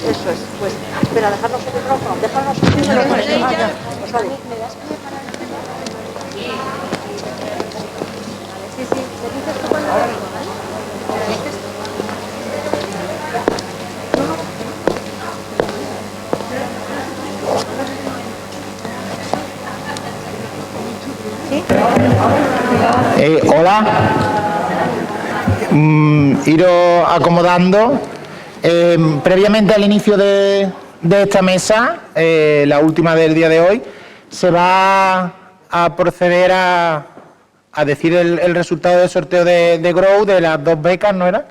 Eso es, pues, espera, dejarnos el micrófono, dejarnos el micrófono. Pues vale. ¿Me das pie para el tema? Sí, sí, me dices tú cuando lo digo, ¿vale? Me dices tú. ¿Sí? Hola. Iros acomodando. Previamente al inicio de esta mesa, la última del día de hoy, se va a proceder a decir el resultado del sorteo de Grow de las 2 becas, ¿no era?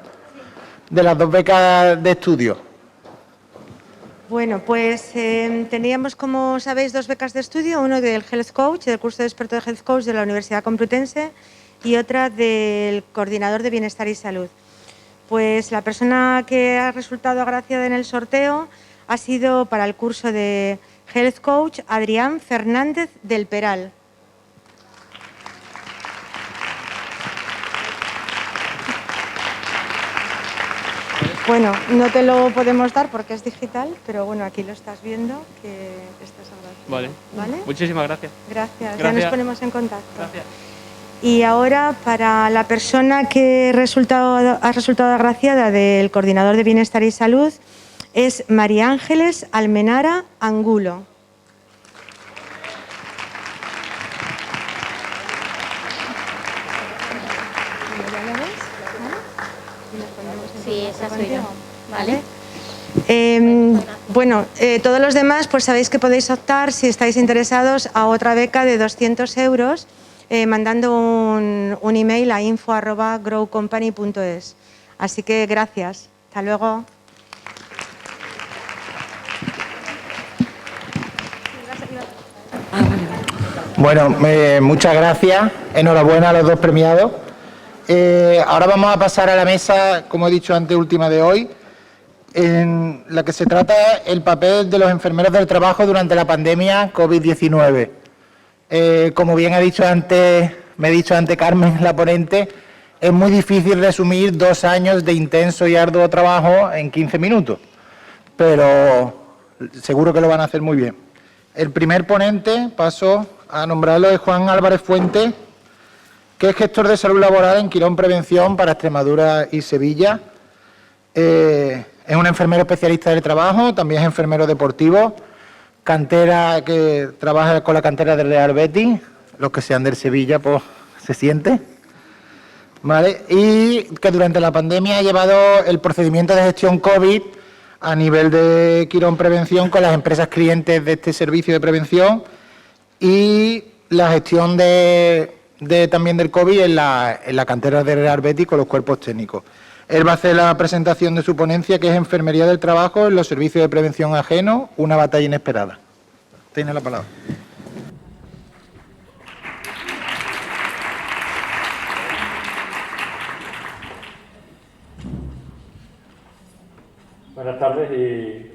De las 2 becas de estudio. Bueno, pues teníamos, como sabéis, 2 becas de estudio, uno del Health Coach, del curso de experto de Health Coach de la Universidad Complutense, y otra del coordinador de Bienestar y Salud. Pues la persona que ha resultado agraciada en el sorteo ha sido para el curso de Health Coach Adrián Fernández del Peral. Bueno, no te lo podemos dar porque es digital, pero bueno, aquí lo estás viendo, que estás agraciado. Vale. Muchísimas gracias. Gracias, ya nos ponemos en contacto. Gracias. Y ahora, para la persona que ha resultado agraciada del coordinador de Bienestar y Salud, es María Ángeles Almenara Angulo. Sí, esa soy yo. Vale. Bueno, todos los demás, pues sabéis que podéis optar, si estáis interesados, a otra beca de 200 euros mandando un email a info@growcompany.es. Así que gracias. Hasta luego. Bueno, muchas gracias. Enhorabuena a los 2 premiados. Ahora vamos a pasar a la mesa, como he dicho antes, última de hoy, en la que se trata el papel de los enfermeros del trabajo durante la pandemia COVID-19. Como bien me ha dicho antes Carmen, la ponente, es muy difícil resumir 2 años de intenso y arduo trabajo en 15 minutos, pero seguro que lo van a hacer muy bien. El primer ponente, paso a nombrarlo, es Juan Álvarez Fuente, que es gestor de salud laboral en Quirón Prevención para Extremadura y Sevilla. Es un enfermero especialista del trabajo, también es enfermero deportivo, cantera que trabaja con la cantera del Real Betis, los que sean del Sevilla, pues se siente, ¿vale? Y que durante la pandemia ha llevado el procedimiento de gestión COVID a nivel de Quirón Prevención con las empresas clientes de este servicio de prevención y la gestión también del COVID en la cantera del Real Betis con los cuerpos técnicos. Él va a hacer la presentación de su ponencia, que es Enfermería del Trabajo en los servicios de prevención ajenos, una batalla inesperada. Tiene la palabra. Buenas tardes y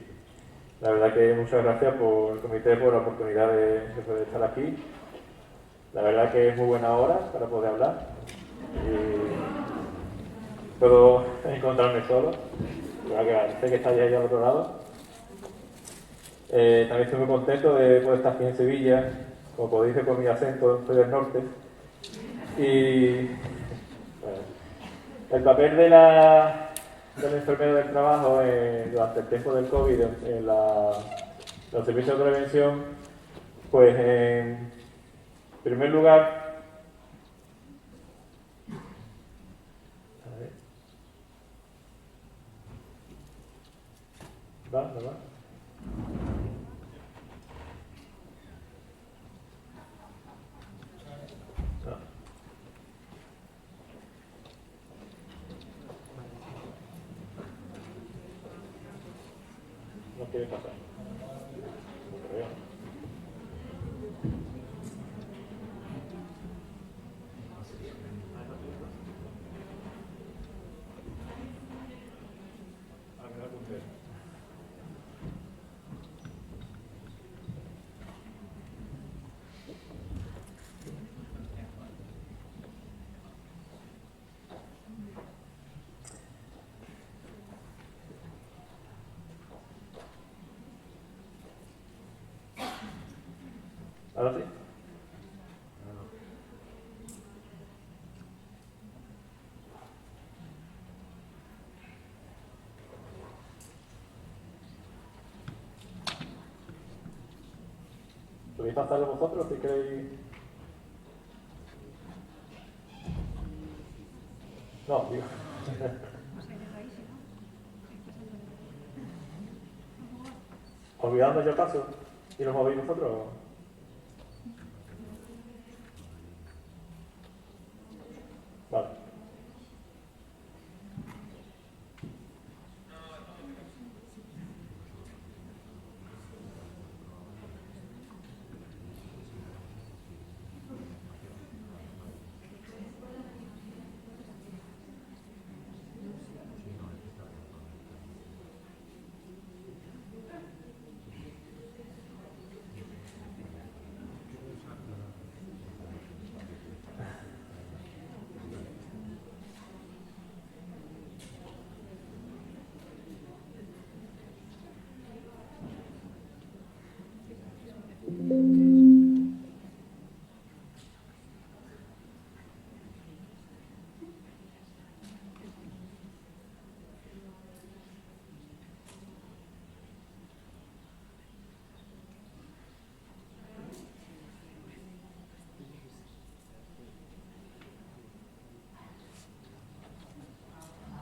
la verdad que muchas gracias por el comité por la oportunidad de poder estar aquí. La verdad que es muy buena hora para poder hablar y puedo encontrarme solo. Sé que estáis ahí al otro lado. También estoy muy contento de poder estar aquí en Sevilla. Como podéis ver por mi acento, soy del norte. Y bueno, el papel del enfermero del trabajo durante el tiempo del COVID en los servicios de prevención, pues en primer lugar, ¿Va? No quiere pasar. ¿Ahora sí? ¿Podéis pasarlo vosotros si queréis? No, digo. ¿Olvidando yo paso? ¿Y los movéis vosotros? Vale.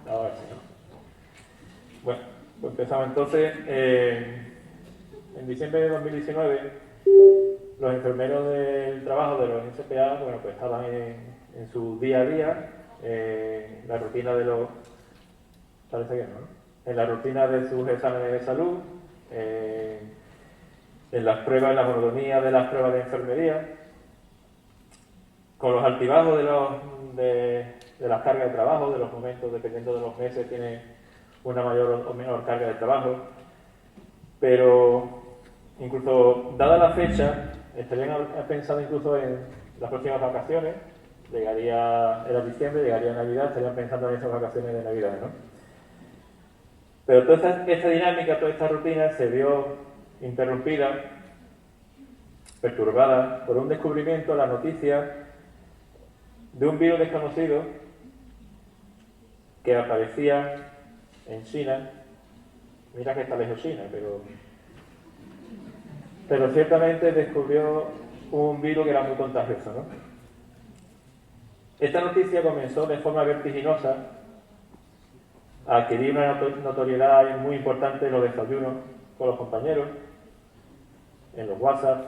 Ahora sí, ¿no? Bueno, pues empezamos entonces. En diciembre de 2019, los enfermeros del trabajo de los SPA, bueno, pues estaban en su día a día, la rutina de los... Parece que no, ¿no? En la rutina de sus exámenes de salud, en las pruebas, en la monotonía de las pruebas de enfermería, con los altibajos de las cargas de trabajo, de los momentos, dependiendo de los meses, tiene una mayor o menor carga de trabajo, pero incluso dada la fecha, estarían pensando incluso en las próximas vacaciones, era diciembre, llegaría Navidad, estarían pensando en esas vacaciones de Navidad, ¿no? Pero toda esta dinámica, toda esta rutina se vio interrumpida, perturbada por un descubrimiento, la noticia de un virus desconocido que aparecía en China. Mira que está lejos China, pero ciertamente descubrió un virus que era muy contagioso, ¿no? Esta noticia comenzó de forma vertiginosa a adquirir una notoriedad muy importante en los desayunos con los compañeros, en los WhatsApp,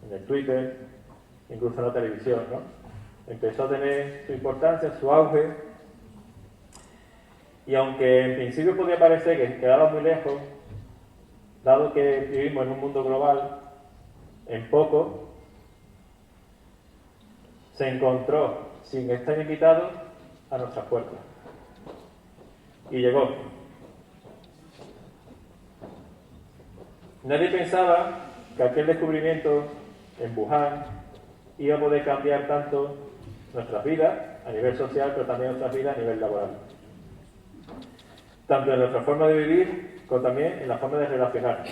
en el Twitter, incluso en la televisión, ¿no? Empezó a tener su importancia, su auge, y aunque en principio podía parecer que quedaba muy lejos, dado que vivimos en un mundo global, en poco se encontró, sin estar invitado, a nuestras puertas. Y llegó. Nadie pensaba que aquel descubrimiento en Wuhan iba a poder cambiar tanto nuestras vidas a nivel social, pero también nuestras vidas a nivel laboral. Tanto en nuestra forma de vivir, como también en la forma de relacionarnos.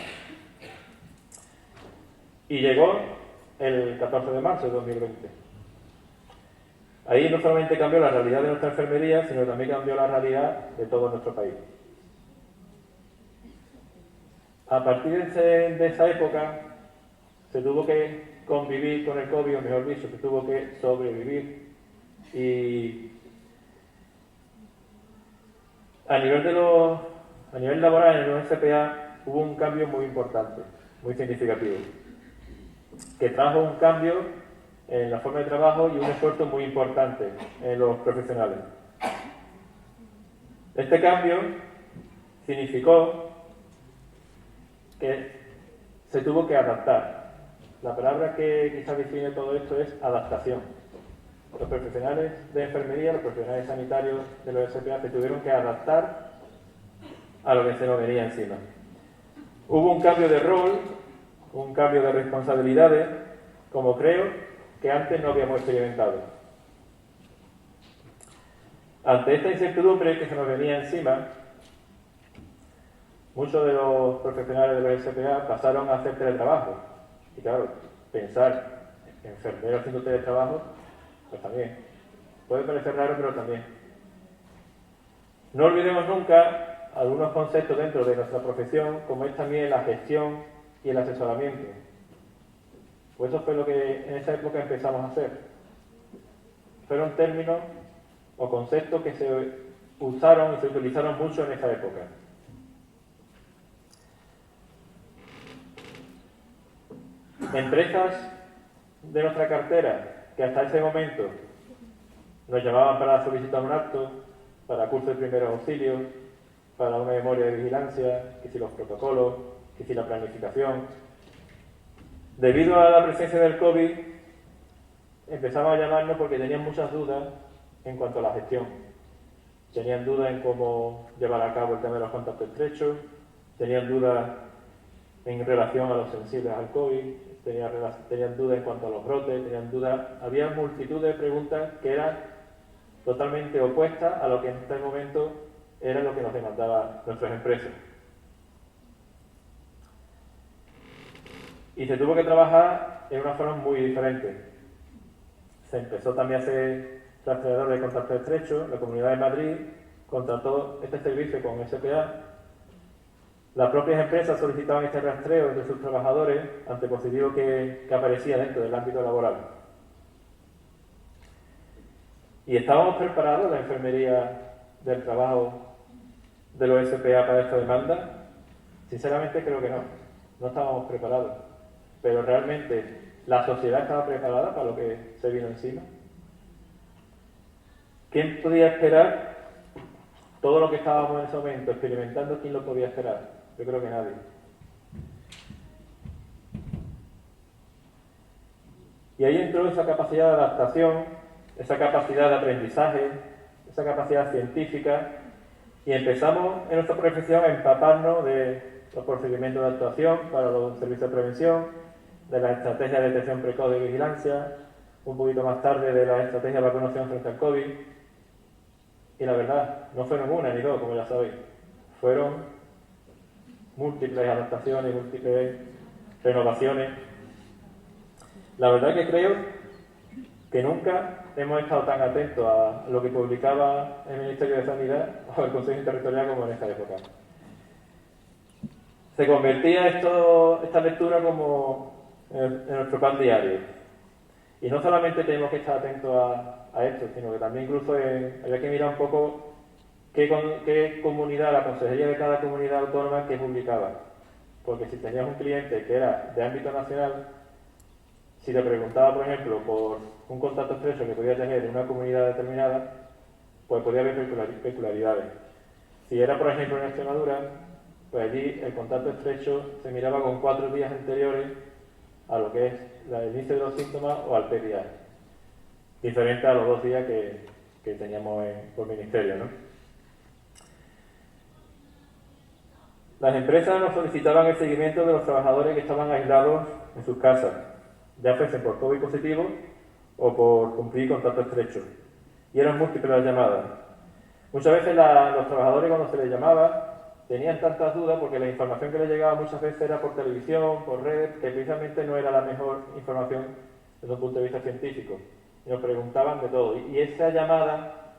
Y llegó el 14 de marzo de 2020. Ahí no solamente cambió la realidad de nuestra enfermería, sino también cambió la realidad de todo nuestro país. A partir de esa época, se tuvo que convivir con el COVID, o mejor dicho, se tuvo que sobrevivir. Y a nivel laboral, en los SPA, hubo un cambio muy importante, muy significativo, que trajo un cambio en la forma de trabajo y un esfuerzo muy importante en los profesionales. Este cambio significó que se tuvo que adaptar. La palabra que quizás define todo esto es adaptación. Los profesionales de enfermería, los profesionales sanitarios de los SPA se tuvieron que adaptar a lo que se nos venía encima. Hubo un cambio de rol, un cambio de responsabilidades, como creo que antes no habíamos experimentado. Ante esta incertidumbre que se nos venía encima, muchos de los profesionales de los SPA pasaron a hacer teletrabajo. Y claro, pensar enfermero haciendo teletrabajo, pues también. Puede parecer raro, pero también. No olvidemos nunca algunos conceptos dentro de nuestra profesión, como es también la gestión y el asesoramiento. Pues eso fue lo que en esa época empezamos a hacer. Fueron términos o conceptos que se usaron y se utilizaron mucho en esa época. Empresas de nuestra cartera que hasta ese momento nos llamaban para solicitar un acto, para curso de primeros auxilios, para una memoria de vigilancia, que si los protocolos, que si la planificación. Debido a la presencia del COVID, empezaban a llamarnos porque tenían muchas dudas en cuanto a la gestión. Tenían dudas en cómo llevar a cabo el tema de los contactos estrechos, tenían dudas en relación a los sensibles al COVID, tenían dudas en cuanto a los brotes, tenían dudas. Había multitud de preguntas que eran totalmente opuestas a lo que en este momento era lo que nos demandaban nuestras empresas. Y se tuvo que trabajar en una forma muy diferente. Se empezó también a hacer rastreador de contacto estrecho. La Comunidad de Madrid contrató este servicio con SPA. Las propias empresas solicitaban este rastreo entre sus trabajadores ante positivo que aparecía dentro del ámbito laboral. ¿Y estábamos preparados, la enfermería del trabajo de los SPA, para esta demanda? Sinceramente creo que no. No estábamos preparados. Pero realmente, ¿la sociedad estaba preparada para lo que se vino encima? ¿Quién podía esperar todo lo que estábamos en ese momento experimentando? ¿Quién lo podía esperar? Yo creo que nadie. Y ahí entró esa capacidad de adaptación, esa capacidad de aprendizaje, esa capacidad científica, y empezamos en nuestra profesión a empaparnos de los procedimientos de actuación para los servicios de prevención, de la estrategia de detección precoz de vigilancia, un poquito más tarde de la estrategia de vacunación frente al COVID. Y la verdad, no fueron una ni dos, como ya sabéis. Fueron múltiples adaptaciones, múltiples renovaciones. La verdad que creo que nunca hemos estado tan atentos a lo que publicaba el Ministerio de Sanidad o el Consejo Interterritorial como en esta época. Se convertía esta lectura como en nuestro pan diario. Y no solamente tenemos que estar atentos a esto, sino que también incluso había que mirar un poco qué comunidad, la consejería de cada comunidad autónoma que publicaba. Porque si tenías un cliente que era de ámbito nacional, si te preguntaba, por ejemplo, por un contacto estrecho que podía tener en una comunidad determinada, pues podía haber peculiaridades. Si era, por ejemplo, en Extremadura, pues allí el contacto estrecho se miraba con 4 días anteriores a lo que es el inicio de los síntomas o al PDA, diferente a los 2 días que teníamos por ministerio, ¿no? Las empresas nos solicitaban el seguimiento de los trabajadores que estaban aislados en sus casas, ya fuesen por COVID positivo o por cumplir contacto estrecho. Y eran múltiples las llamadas. Muchas veces los trabajadores, cuando se les llamaba, tenían tantas dudas porque la información que les llegaba muchas veces era por televisión, por redes, que precisamente no era la mejor información desde un punto de vista científico. Y nos preguntaban de todo. Y esa llamada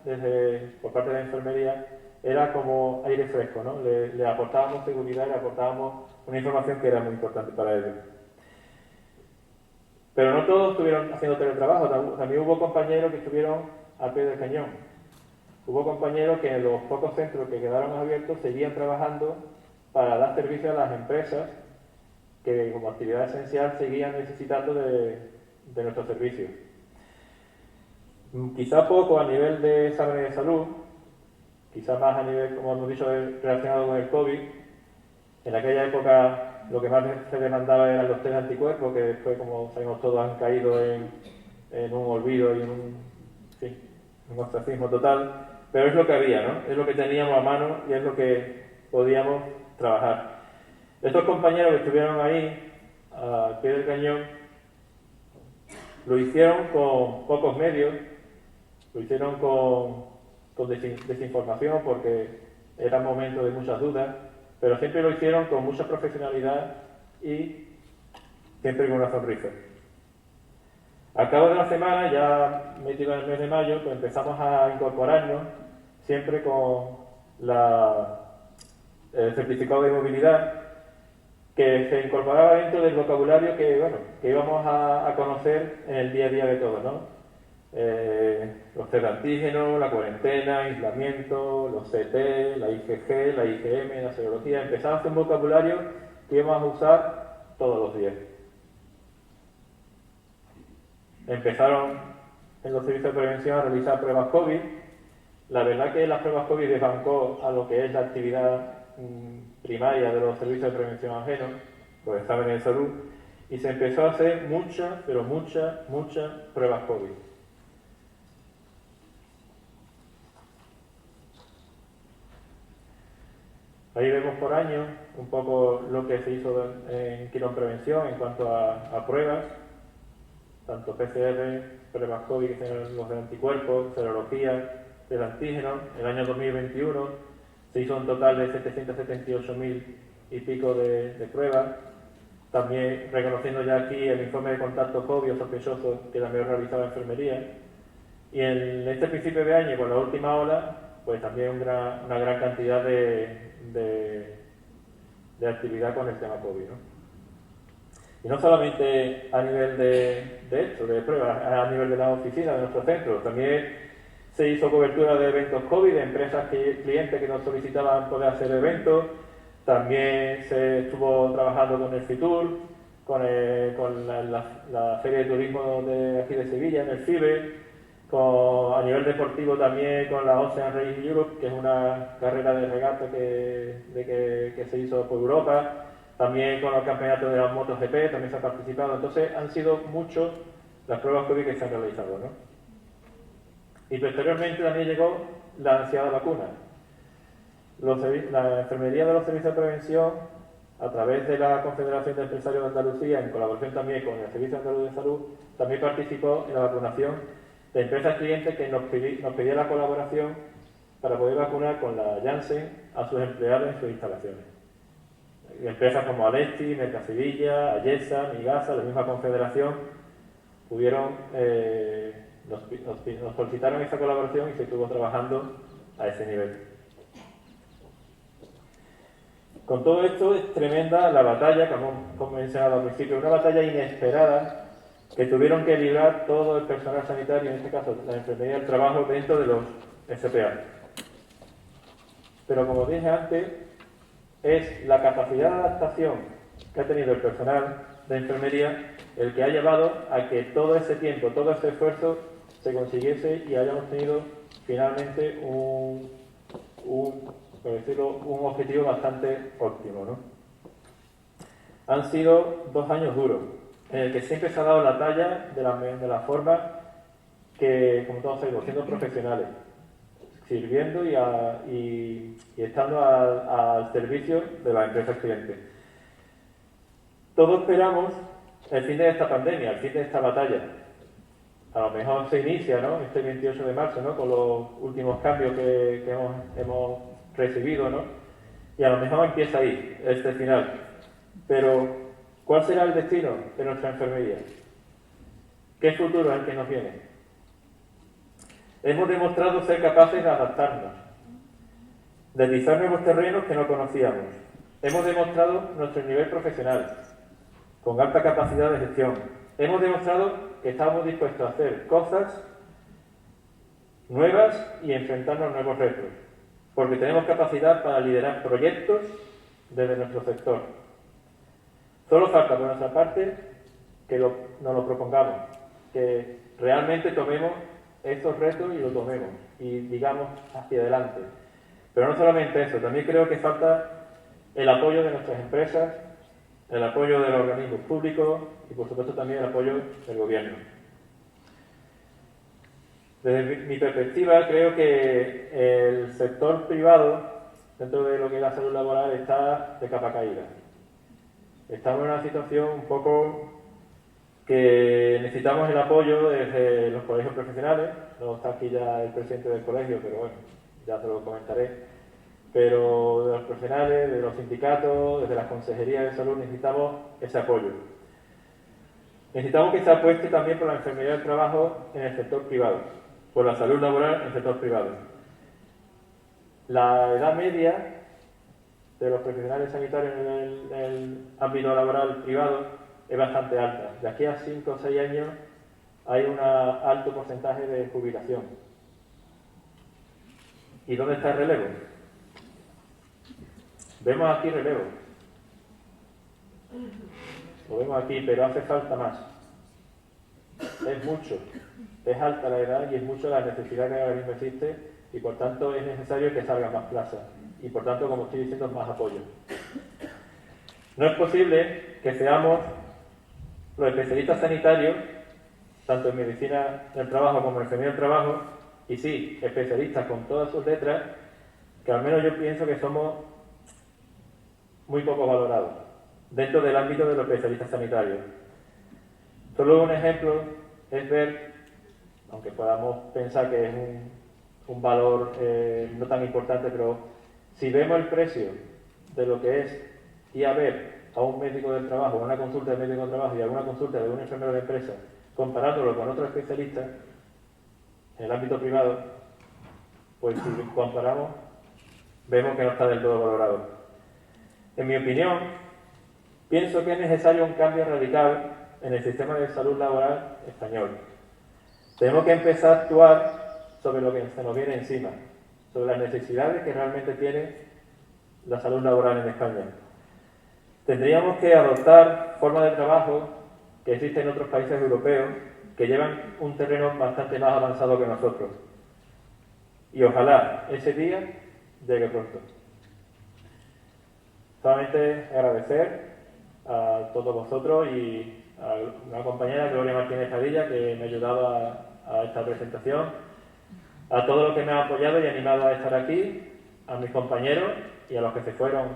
por parte de la enfermería era como aire fresco, ¿no? Le aportábamos seguridad, le aportábamos una información que era muy importante para ellos. Pero no todos estuvieron haciendo teletrabajo, también hubo compañeros que estuvieron al pie del cañón. Hubo compañeros que en los pocos centros que quedaron abiertos seguían trabajando para dar servicio a las empresas que como actividad esencial seguían necesitando de nuestros servicios. Quizá poco a nivel de exámenes de salud, quizá más a nivel, como hemos dicho, relacionado con el COVID. En aquella época lo que más se demandaba eran los test de anticuerpos, que después, como sabemos todos, han caído en un olvido y en un ostracismo total. Pero es lo que había, ¿no? Es lo que teníamos a mano y es lo que podíamos trabajar. Estos compañeros que estuvieron ahí, al pie del cañón, lo hicieron con pocos medios, lo hicieron con desinformación porque era un momento de muchas dudas, pero siempre lo hicieron con mucha profesionalidad y siempre con una sonrisa. Al cabo de la semana, ya metido en el mes de mayo, pues empezamos a incorporarnos siempre con el certificado de movilidad, que se incorporaba dentro del vocabulario que íbamos a conocer en el día a día de todos, ¿no? Los test de antígenos, la cuarentena, aislamiento, los CT, la IgG, la IgM, la serología. Empezamos a hacer un vocabulario que íbamos a usar todos los días. Empezaron en los servicios de prevención a realizar pruebas COVID. La verdad que las pruebas COVID desbancó a lo que es la actividad primaria de los servicios de prevención ajenos, los exámenes de salud, y se empezó a hacer muchas pruebas COVID. Ahí vemos por año un poco lo que se hizo en Quirón Prevención en cuanto a pruebas, tanto PCR, pruebas COVID, que son los de anticuerpos, serología, del antígeno. En el año 2021 se hizo un total de 778.000 y pico de pruebas. También reconociendo ya aquí el informe de contacto COVID o sospechoso que también realizaba enfermería. Y en este principio de año, con la última ola, pues también una gran cantidad de actividad con el tema COVID, ¿no? Y no solamente a nivel de esto, de pruebas, a nivel de la oficina, de nuestro centro, también se hizo cobertura de eventos COVID, de empresas clientes que nos solicitaban poder hacer eventos. También se estuvo trabajando con el FITUR, con la Feria de Turismo de aquí de Sevilla, en el FIBE, a nivel deportivo también con la Ocean Race Europe, que es una carrera de regata que se hizo por Europa. También con los campeonatos de las MotoGP también se ha participado. Entonces han sido muchas las pruebas COVID que se han realizado, ¿no? Y posteriormente también llegó la ansiada vacuna. La enfermería de los servicios de prevención, a través de la Confederación de Empresarios de Andalucía, en colaboración también con el Servicio Andaluz de Salud, también participó en la vacunación de empresas clientes que nos pedían la colaboración para poder vacunar con la Janssen a sus empleados en sus instalaciones. Empresas como Alesti, Mercasevilla, Ayesa, Migasa, la misma confederación, nos solicitaron esa colaboración y se estuvo trabajando a ese nivel. Con todo esto es tremenda la batalla, como mencionado al principio, una batalla inesperada que tuvieron que librar todo el personal sanitario, en este caso la enfermería del trabajo, dentro de los SPA. Pero como dije antes, es la capacidad de adaptación que ha tenido el personal de enfermería el que ha llevado a que todo ese tiempo, todo ese esfuerzo se consiguiese y hayamos tenido finalmente por decirlo, un objetivo bastante óptimo, ¿no? Han sido 2 años duros, en el que siempre se ha dado la talla de la forma que, como todos sabemos, siendo profesionales, sirviendo y estando al servicio de las empresas clientes. Todos esperamos el fin de esta pandemia, el fin de esta batalla. A lo mejor se inicia, ¿no?, este 28 de marzo, ¿no?, con los últimos cambios que hemos recibido, ¿no?, y a lo mejor empieza ahí, este final. Pero, ¿cuál será el destino de nuestra enfermería? ¿Qué futuro es el que nos viene? Hemos demostrado ser capaces de adaptarnos, deslizar nuevos terrenos que no conocíamos. Hemos demostrado nuestro nivel profesional, con alta capacidad de gestión. Hemos demostrado que estamos dispuestos a hacer cosas nuevas y enfrentarnos a nuevos retos, porque tenemos capacidad para liderar proyectos desde nuestro sector. Solo falta por nuestra parte que nos lo propongamos, que realmente tomemos estos retos y los tomemos y digamos hacia adelante. Pero no solamente eso, también creo que falta el apoyo de nuestras empresas, el apoyo de los organismos públicos y por supuesto también el apoyo del gobierno. Desde mi perspectiva creo que el sector privado, dentro de lo que es la salud laboral, está de capa caída. Estamos en una situación un poco que necesitamos el apoyo desde los colegios profesionales. No está aquí ya el presidente del colegio, pero bueno, ya se lo comentaré. Pero de los profesionales, de los sindicatos, desde las consejerías de salud necesitamos ese apoyo. Necesitamos que se apueste también por la enfermería del trabajo en el sector privado, por la salud laboral en el sector privado. La edad media de los profesionales sanitarios en el ámbito laboral privado es bastante alta. De aquí a 5 o 6 años hay un alto porcentaje de jubilación. ¿Y dónde está el relevo? Vemos aquí relevo. Lo vemos aquí, pero hace falta más. Es mucho. Es alta la edad y es mucho la necesidad que ahora mismo existe y por tanto es necesario que salgan más plazas y por tanto, como estoy diciendo, más apoyo. No es posible que seamos los especialistas sanitarios, tanto en medicina del trabajo como en enfermería del trabajo, y sí, especialistas con todas sus letras, que al menos yo pienso que somos muy poco valorados dentro del ámbito de los especialistas sanitarios. Solo un ejemplo es ver, aunque podamos pensar que es un valor no tan importante, pero si vemos el precio de lo que es ir a ver a un médico del trabajo, a una consulta de médico del trabajo y a una consulta de un enfermero de empresa, comparándolo con otros especialistas en el ámbito privado, pues si comparamos, vemos que no está del todo valorado. En mi opinión, pienso que es necesario un cambio radical en el sistema de salud laboral español. Tenemos que empezar a actuar sobre lo que se nos viene encima, sobre las necesidades que realmente tiene la salud laboral en España. Tendríamos que adoptar formas de trabajo que existen en otros países europeos que llevan un terreno bastante más avanzado que nosotros. Y ojalá ese día llegue pronto. Solamente agradecer a todos vosotros y a una compañera, Gloria Martínez Padilla, que me ha ayudado a esta presentación, a todos los que me han apoyado y animado a estar aquí, a mis compañeros y a los que se fueron,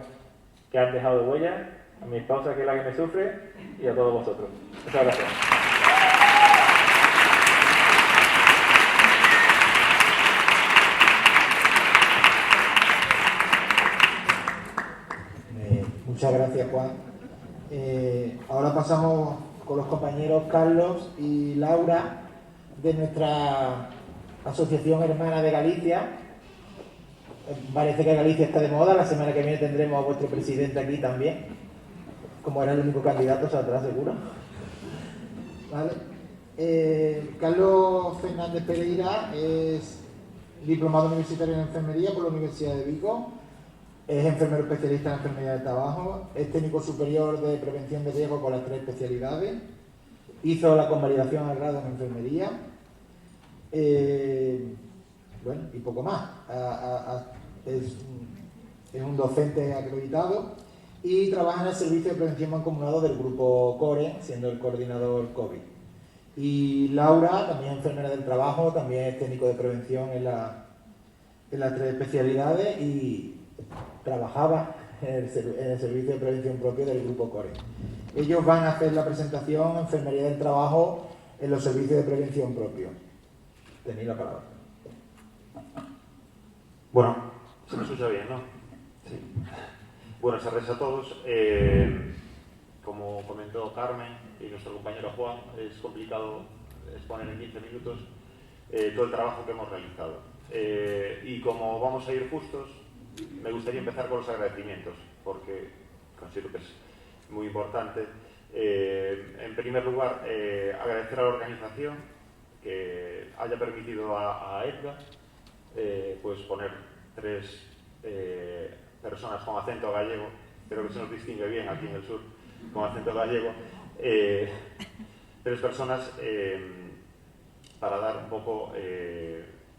que han dejado huella, a mi esposa, que es la que me sufre, y a todos vosotros. Muchas gracias. Muchas gracias, Juan. Ahora pasamos con los compañeros Carlos y Laura de nuestra Asociación Hermana de Galicia. Parece que Galicia está de moda. La semana que viene tendremos a vuestro presidente aquí también. Como era el único candidato, saldrá seguro. ¿Vale? Carlos Fernández Pereira es diplomado universitario en enfermería por la Universidad de Vigo. Es enfermero especialista en enfermería del trabajo, es técnico superior de prevención de riesgo con las 3 especialidades, hizo la convalidación al grado en enfermería, bueno, y poco más. Es un docente acreditado y trabaja en el servicio de prevención mancomunado del grupo CORE, siendo el coordinador COVID. Y Laura, también enfermera del trabajo, también es técnico de prevención en las 3 especialidades y trabajaba en el servicio de prevención propio del grupo CORE. Ellos van a hacer la presentación enfermería del trabajo en los servicios de prevención propio. Tenéis la palabra. Bueno, se me escucha bien, ¿no? Sí. Buenas tardes a todos. Como comentó Carmen y nuestro compañero Juan, es complicado exponer en 15 minutos todo el trabajo que hemos realizado. Y como vamos a ir justos, me gustaría empezar con los agradecimientos, porque considero que es muy importante. En primer lugar, agradecer a la organización que haya permitido a EDGA pues poner 3 personas con acento gallego, creo que se nos distingue bien aquí en el sur, con acento gallego, 3 personas para dar un poco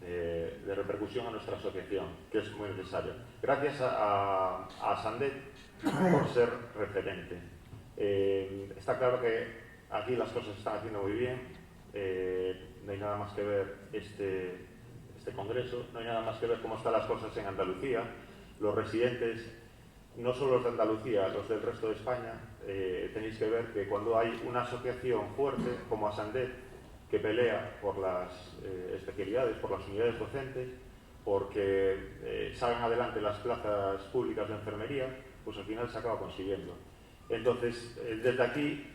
de repercusión a nuestra asociación, que es muy necesario. Gracias a Sandet por ser referente. Está claro que aquí las cosas se están haciendo muy bien, no hay nada más que ver este congreso, no hay nada más que ver cómo están las cosas en Andalucía. Los residentes, no solo los de Andalucía, los del resto de España, tenéis que ver que cuando hay una asociación fuerte como Asandet, que pelea por las especialidades, por las unidades docentes, porque salgan adelante las plazas públicas de enfermería, pues al final se acaba consiguiendo. Entonces, desde aquí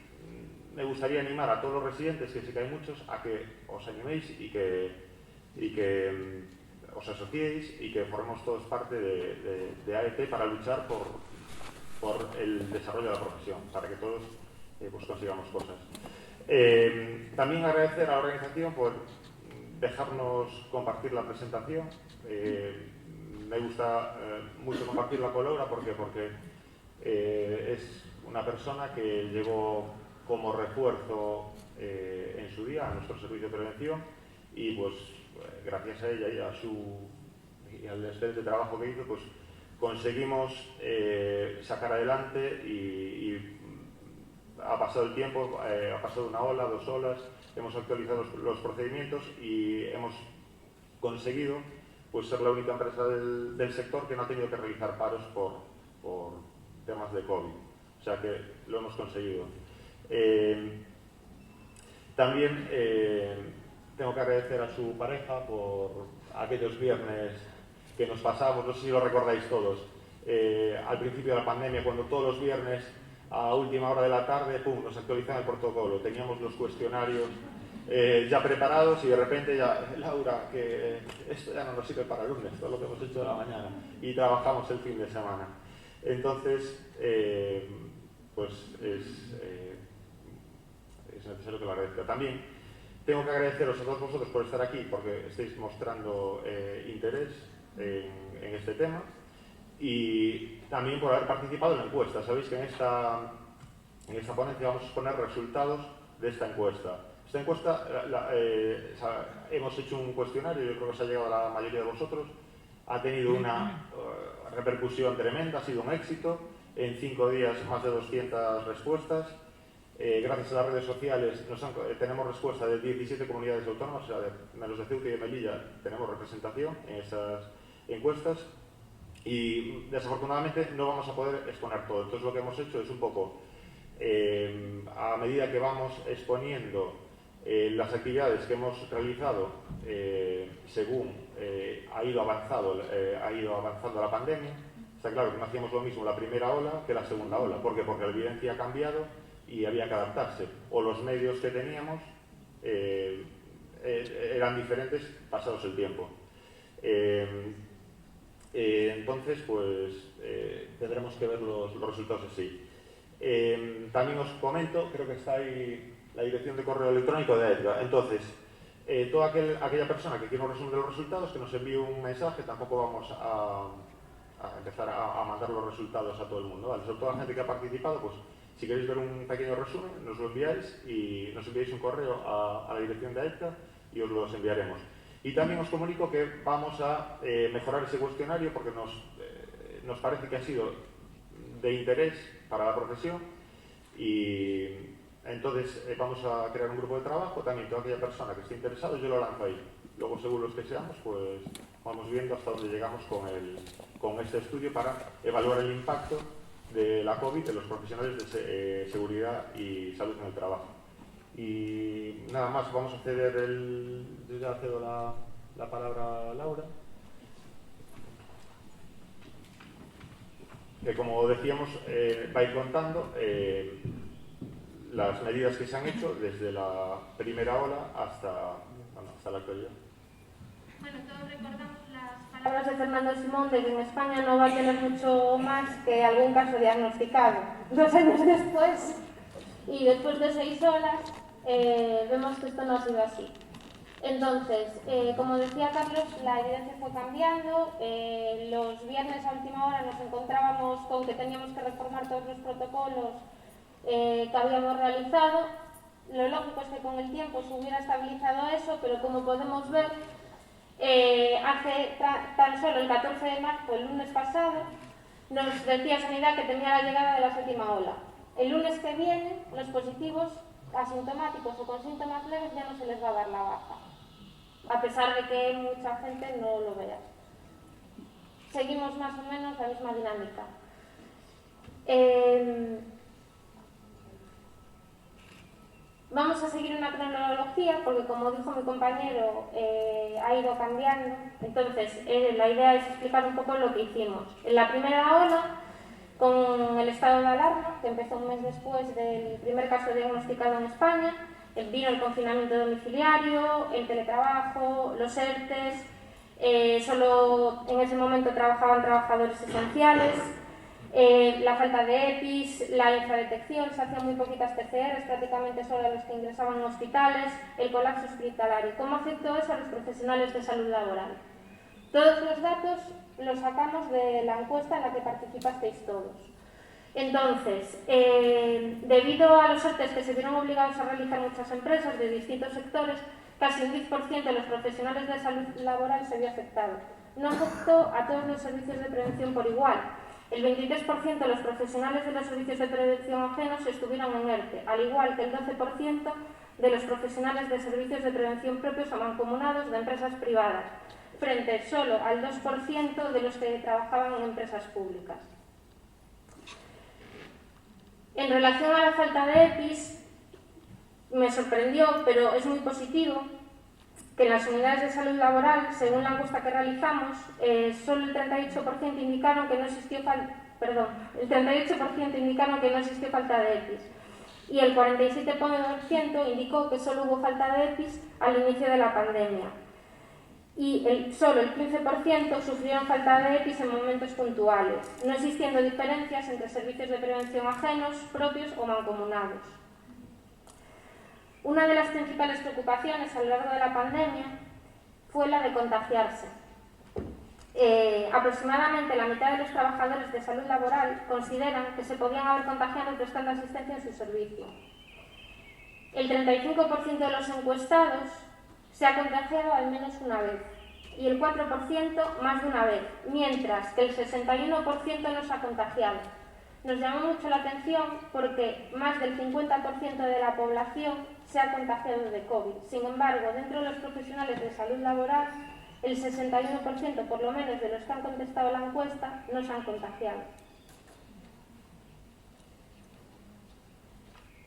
me gustaría animar a todos los residentes, que sé que hay muchos, a que os animéis y que os asociéis y que formemos todos parte de AET para luchar por el desarrollo de la profesión, para que todos pues consigamos cosas. También agradecer a la organización por dejarnos compartir la presentación. Me gusta mucho compartirla con Laura porque es una persona que llegó como refuerzo en su día a nuestro servicio de prevención y pues gracias a ella y al excelente trabajo que hizo, pues conseguimos sacar adelante y ha pasado el tiempo, ha pasado una ola, 2 olas, hemos actualizado los procedimientos y hemos conseguido pues ser la única empresa del sector que no ha tenido que realizar paros por temas de COVID. O sea que lo hemos conseguido. También tengo que agradecer a su pareja por aquellos viernes que nos pasamos, no sé si lo recordáis todos, al principio de la pandemia, cuando todos los viernes a última hora de la tarde, pum, nos actualizaban el protocolo, teníamos los cuestionarios ya preparados y de repente ya, Laura, que esto ya no nos sirve para el lunes, todo lo que hemos hecho de la mañana, y trabajamos el fin de semana. Entonces, pues es necesario que lo agradezca. También tengo que agradeceros a todos vosotros por estar aquí, porque estáis mostrando interés en este tema y también por haber participado en la encuesta. Sabéis que en esta ponencia vamos a exponer resultados de esta encuesta. Esta encuesta, hemos hecho un cuestionario, yo creo que se ha llegado a la mayoría de vosotros, ha tenido una repercusión tremenda, ha sido un éxito. En 5 días más de 200 respuestas. Gracias a las redes sociales tenemos respuesta de 17 comunidades autónomas, o sea, menos de Ceuta y de Melilla tenemos representación en esas encuestas y desafortunadamente no vamos a poder exponer todo. Entonces lo que hemos hecho es un poco, a medida que vamos exponiendo las actividades que hemos realizado según ha ido avanzando la pandemia. Está claro que no hacíamos lo mismo la primera ola que la segunda ola. ¿Por qué? Porque la evidencia ha cambiado y había que adaptarse. O los medios que teníamos eran diferentes pasados el tiempo. Entonces, pues tendremos que ver los resultados así. También os comento, creo que está ahí la dirección de correo electrónico de EDGA. Entonces, toda aquella persona que quiera un resumen de los resultados, que nos envíe un mensaje. Tampoco vamos a empezar a mandar los resultados a todo el mundo, ¿vale? Sobre todo la gente que ha participado, pues si queréis ver un pequeño resumen, nos lo enviáis y nos enviáis un correo a la dirección de AECTA y os los enviaremos. Y también os comunico que vamos a mejorar ese cuestionario porque nos parece que ha sido de interés para la profesión y entonces vamos a crear un grupo de trabajo. También toda aquella persona que esté interesada, yo lo lanzo ahí. Luego, según los que seamos, pues vamos viendo hasta dónde llegamos con este estudio para evaluar el impacto de la COVID en los profesionales de seguridad y salud en el trabajo. Y nada más, vamos a ceder yo ya cedo la palabra a Laura. Que como decíamos, va a ir contando las medidas que se han hecho desde la primera ola hasta la actualidad. Bueno, todos recordamos las palabras de Fernando Simón de que en España no va a tener mucho más que algún caso diagnosticado. 2 años después, y después de 6 olas, vemos que esto no ha sido así. Entonces, como decía Carlos, la evidencia fue cambiando. Los viernes a última hora nos encontrábamos con que teníamos que reformar todos los protocolos que habíamos realizado. Lo lógico es que con el tiempo se hubiera estabilizado eso, pero como podemos ver, hace tan solo el 14 de marzo, el lunes pasado, nos decía Sanidad que tenía la llegada de la 7ª ola. El lunes que viene, los positivos asintomáticos o con síntomas leves ya no se les va a dar la baja, a pesar de que mucha gente no lo vea. Seguimos más o menos la misma dinámica. Vamos a seguir una cronología porque, como dijo mi compañero, ha ido cambiando. Entonces, la idea es explicar un poco lo que hicimos. En la primera ola con el estado de alarma, que empezó un mes después del primer caso diagnosticado en España. Vino el confinamiento domiciliario, el teletrabajo, los ERTEs, solo en ese momento trabajaban trabajadores esenciales, la falta de EPIs, la infradetección, se hacían muy poquitas PCRs, prácticamente solo a los que ingresaban en hospitales, el colapso hospitalario. ¿Cómo afectó eso a los profesionales de salud laboral? Todos los datos los sacamos de la encuesta en la que participasteis todos. Entonces, debido a los ERTEs que se vieron obligados a realizar muchas empresas de distintos sectores, casi un 10% de los profesionales de salud laboral se vio afectado. No afectó a todos los servicios de prevención por igual. El 23% de los profesionales de los servicios de prevención ajenos estuvieron en ERTE, al igual que el 12% de los profesionales de servicios de prevención propios o mancomunados de empresas privadas, frente solo al 2% de los que trabajaban en empresas públicas. En relación a la falta de EPIs, me sorprendió, pero es muy positivo, que en las unidades de salud laboral, según la encuesta que realizamos, solo el 38% indicaron que no existió falta de EPIs y el 47% indicó que solo hubo falta de EPIs al inicio de la pandemia. Y solo el 15% sufrieron falta de EPIs en momentos puntuales, no existiendo diferencias entre servicios de prevención ajenos, propios o mancomunados. Una de las principales preocupaciones a lo largo de la pandemia fue la de contagiarse. Aproximadamente la mitad de los trabajadores de salud laboral consideran que se podían haber contagiado prestando asistencia en su servicio. El 35% de los encuestados se ha contagiado al menos una vez y el 4% más de una vez, mientras que el 61% no se ha contagiado. Nos llamó mucho la atención porque más del 50% de la población se ha contagiado de COVID. Sin embargo, dentro de los profesionales de salud laboral, el 61% por lo menos de los que han contestado la encuesta no se han contagiado.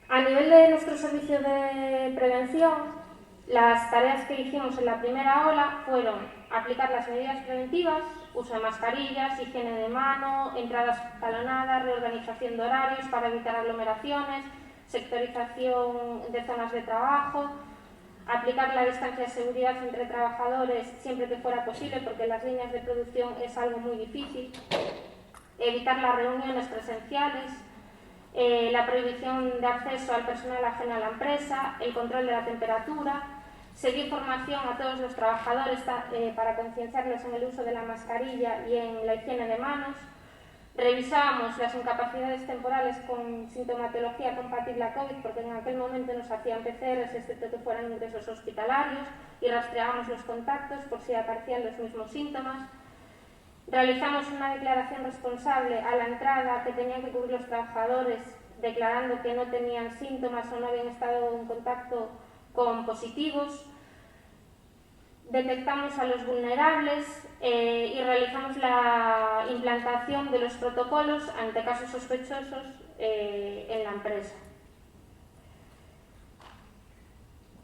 A nivel de nuestro servicio de prevención, las tareas que hicimos en la primera ola fueron aplicar las medidas preventivas, uso de mascarillas, higiene de mano, entradas escalonadas, reorganización de horarios para evitar aglomeraciones, sectorización de zonas de trabajo, aplicar la distancia de seguridad entre trabajadores siempre que fuera posible, porque en las líneas de producción es algo muy difícil, evitar las reuniones presenciales, la prohibición de acceso al personal ajeno a la empresa, el control de la temperatura, seguir formación a todos los trabajadores para concienciarlos en el uso de la mascarilla y en la higiene de manos. Revisábamos las incapacidades temporales con sintomatología compatible a COVID, porque en aquel momento nos hacían PCRs, excepto que fueran ingresos hospitalarios, y rastreábamos los contactos por si aparecían los mismos síntomas. Realizamos una declaración responsable a la entrada que tenían que cubrir los trabajadores, declarando que no tenían síntomas o no habían estado en contacto con positivos. Detectamos a los vulnerables y realizamos la implantación de los protocolos ante casos sospechosos en la empresa.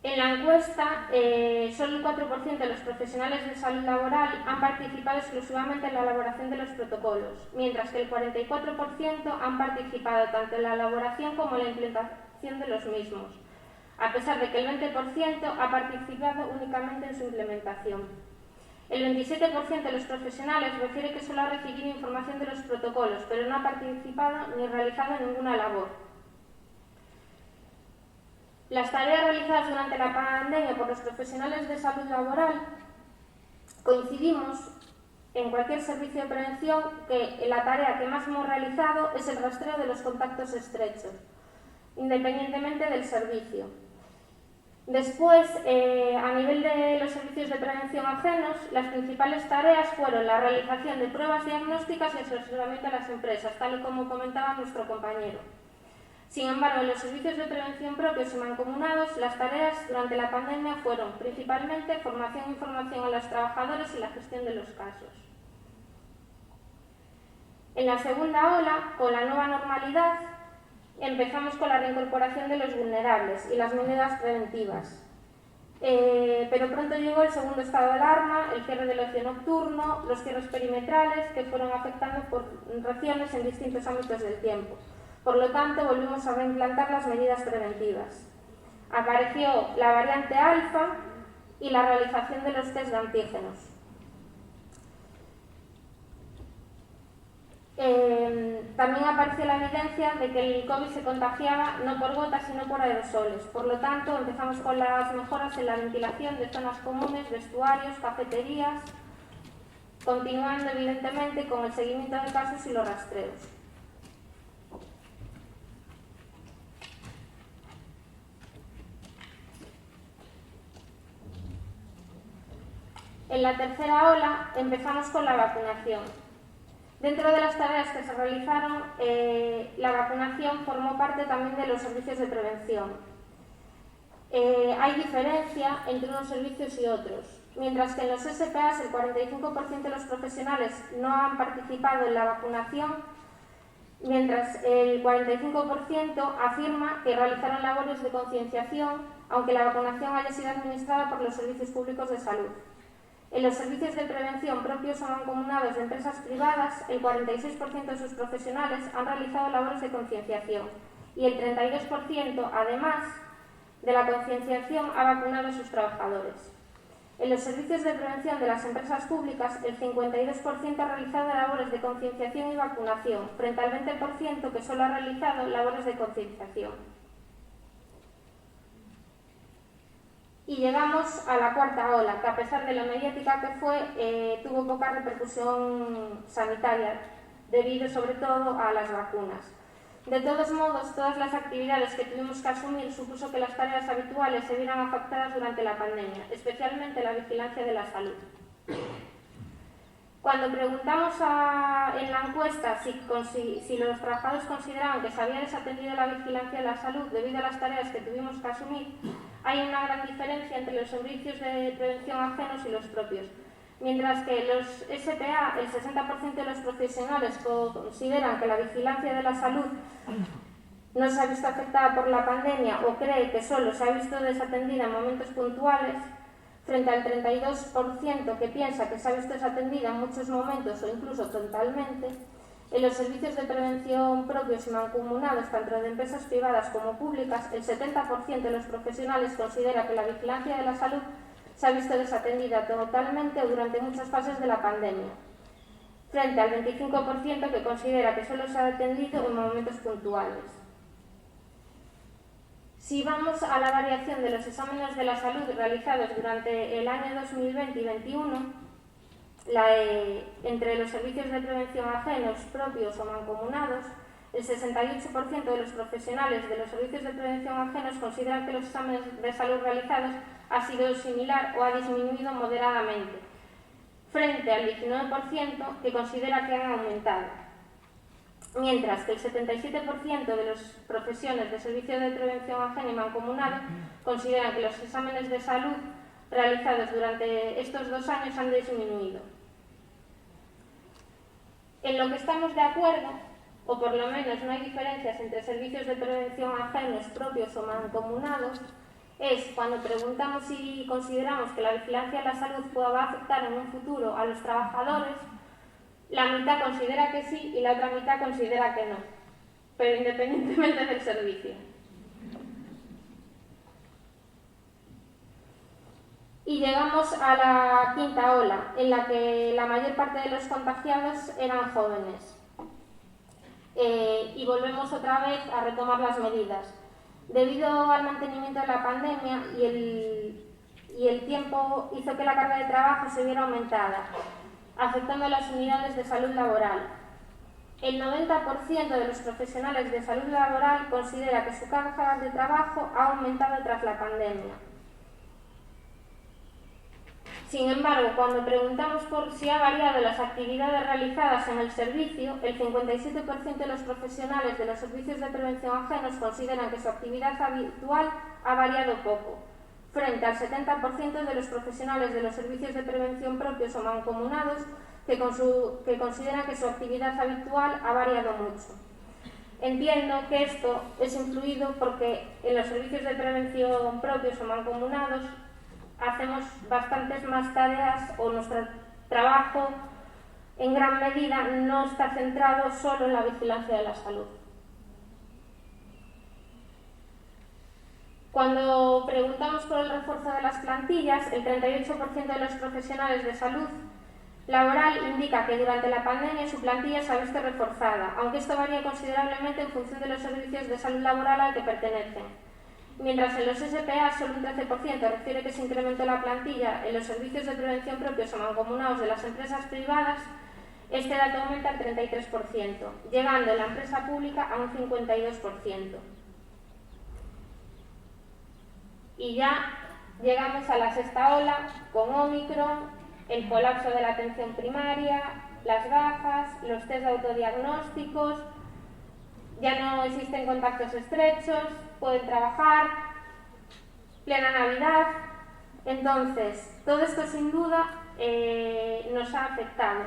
En la encuesta, solo el 4% de los profesionales de salud laboral han participado exclusivamente en la elaboración de los protocolos, mientras que el 44% han participado tanto en la elaboración como en la implementación de los mismos, a pesar de que el 20% ha participado únicamente en su implementación. El 27% de los profesionales refiere que solo ha recibido información de los protocolos, pero no ha participado ni realizado ninguna labor. Las tareas realizadas durante la pandemia por los profesionales de salud laboral coincidimos en cualquier servicio de prevención que la tarea que más hemos realizado es el rastreo de los contactos estrechos, independientemente del servicio. Después, a nivel de los servicios de prevención ajenos, las principales tareas fueron la realización de pruebas diagnósticas y asesoramiento a las empresas, tal y como comentaba nuestro compañero. Sin embargo, en los servicios de prevención propios y mancomunados, las tareas durante la pandemia fueron principalmente formación e información a los trabajadores y la gestión de los casos. En la segunda ola, con la nueva normalidad, empezamos con la reincorporación de los vulnerables y las medidas preventivas. Pero pronto llegó el segundo estado de alarma, el cierre del ocio nocturno, los cierres perimetrales que fueron afectando por regiones en distintos ámbitos del tiempo. Por lo tanto, volvimos a reimplantar las medidas preventivas. Apareció la variante alfa y la realización de los test de antígenos. También apareció la evidencia de que el COVID se contagiaba no por gotas sino por aerosoles. Por lo tanto, empezamos con las mejoras en la ventilación de zonas comunes, vestuarios, cafeterías, continuando evidentemente con el seguimiento de casos y los rastreos. En la tercera ola empezamos con la vacunación. Dentro de las tareas que se realizaron, la vacunación formó parte también de los servicios de prevención. Hay diferencia entre unos servicios y otros. Mientras que en los SPAs el 45% de los profesionales no han participado en la vacunación, mientras el 45% afirma que realizaron labores de concienciación, aunque la vacunación haya sido administrada por los servicios públicos de salud. En los servicios de prevención propios o mancomunados de empresas privadas, el 46% de sus profesionales han realizado labores de concienciación y el 32%, además de la concienciación, ha vacunado a sus trabajadores. En los servicios de prevención de las empresas públicas, el 52% ha realizado labores de concienciación y vacunación, frente al 20% que solo ha realizado labores de concienciación. Y llegamos a la cuarta ola, que a pesar de lo mediática que fue, tuvo poca repercusión sanitaria, debido sobre todo a las vacunas. De todos modos, todas las actividades que tuvimos que asumir supuso que las tareas habituales se vieran afectadas durante la pandemia, especialmente la vigilancia de la salud. Cuando preguntamos en la encuesta si los trabajadores consideraban que se había desatendido la vigilancia de la salud debido a las tareas que tuvimos que asumir, hay una gran diferencia entre los servicios de prevención ajenos y los propios. Mientras que los SPA, el 60% de los profesionales consideran que la vigilancia de la salud no se ha visto afectada por la pandemia o cree que solo se ha visto desatendida en momentos puntuales, frente al 32% que piensa que se ha visto desatendida en muchos momentos o incluso totalmente, en los servicios de prevención propios y mancomunados, tanto de empresas privadas como públicas, el 70% de los profesionales considera que la vigilancia de la salud se ha visto desatendida totalmente o durante muchas fases de la pandemia, frente al 25% que considera que solo se ha atendido en momentos puntuales. Si vamos a la variación de los exámenes de la salud realizados durante el año 2020 y 2021, entre los servicios de prevención ajenos, propios o mancomunados, el 68% de los profesionales de los servicios de prevención ajenos consideran que los exámenes de salud realizados ha sido similar o ha disminuido moderadamente, frente al 19% que considera que han aumentado. Mientras que el 77% de las profesiones de servicios de prevención ajena y mancomunado consideran que los exámenes de salud realizados durante estos 2 años han disminuido. En lo que estamos de acuerdo, o por lo menos no hay diferencias entre servicios de prevención ajenos, propios o mancomunados, es cuando preguntamos si consideramos que la vigilancia de la salud pueda afectar en un futuro a los trabajadores. La mitad considera que sí y la otra mitad considera que no, pero independientemente del servicio. Y llegamos a la quinta ola, en la que la mayor parte de los contagiados eran jóvenes. Y volvemos otra vez a retomar las medidas. Debido al mantenimiento de la pandemia y el tiempo hizo que la carga de trabajo se viera aumentada, afectando a las unidades de salud laboral. El 90% de los profesionales de salud laboral considera que su carga de trabajo ha aumentado tras la pandemia. Sin embargo, cuando preguntamos por si ha variado las actividades realizadas en el servicio, el 57% de los profesionales de los servicios de prevención ajenos consideran que su actividad habitual ha variado poco, frente al 70% de los profesionales de los servicios de prevención propios o mancomunados que consideran que su actividad habitual ha variado mucho. Entiendo que esto es influido porque en los servicios de prevención propios o mancomunados hacemos bastantes más tareas o nuestro trabajo en gran medida no está centrado solo en la vigilancia de la salud. Cuando preguntamos por el refuerzo de las plantillas, el 38% de los profesionales de salud laboral indica que durante la pandemia su plantilla se ha visto reforzada, aunque esto varía considerablemente en función de los servicios de salud laboral al que pertenecen. Mientras en los SPA solo un 13% refiere que se incrementó la plantilla en los servicios de prevención propios o mancomunados de las empresas privadas, este dato aumenta al 33%, llegando en la empresa pública a un 52%. Y ya llegamos a la sexta ola con Ómicron, el colapso de la atención primaria, las gafas, los test de autodiagnósticos, ya no existen contactos estrechos, pueden trabajar, plena Navidad. Entonces, todo esto sin duda nos ha afectado.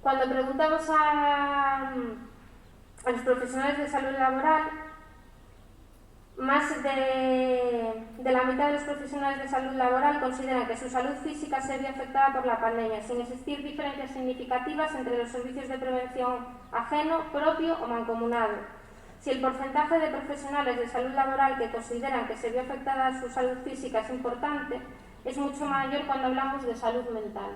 Cuando preguntamos a los profesionales de salud laboral, más de la mitad de los profesionales de salud laboral consideran que su salud física se vio afectada por la pandemia, sin existir diferencias significativas entre los servicios de prevención ajeno, propio o mancomunado. Si el porcentaje de profesionales de salud laboral que consideran que se vio afectada su salud física es importante, es mucho mayor cuando hablamos de salud mental.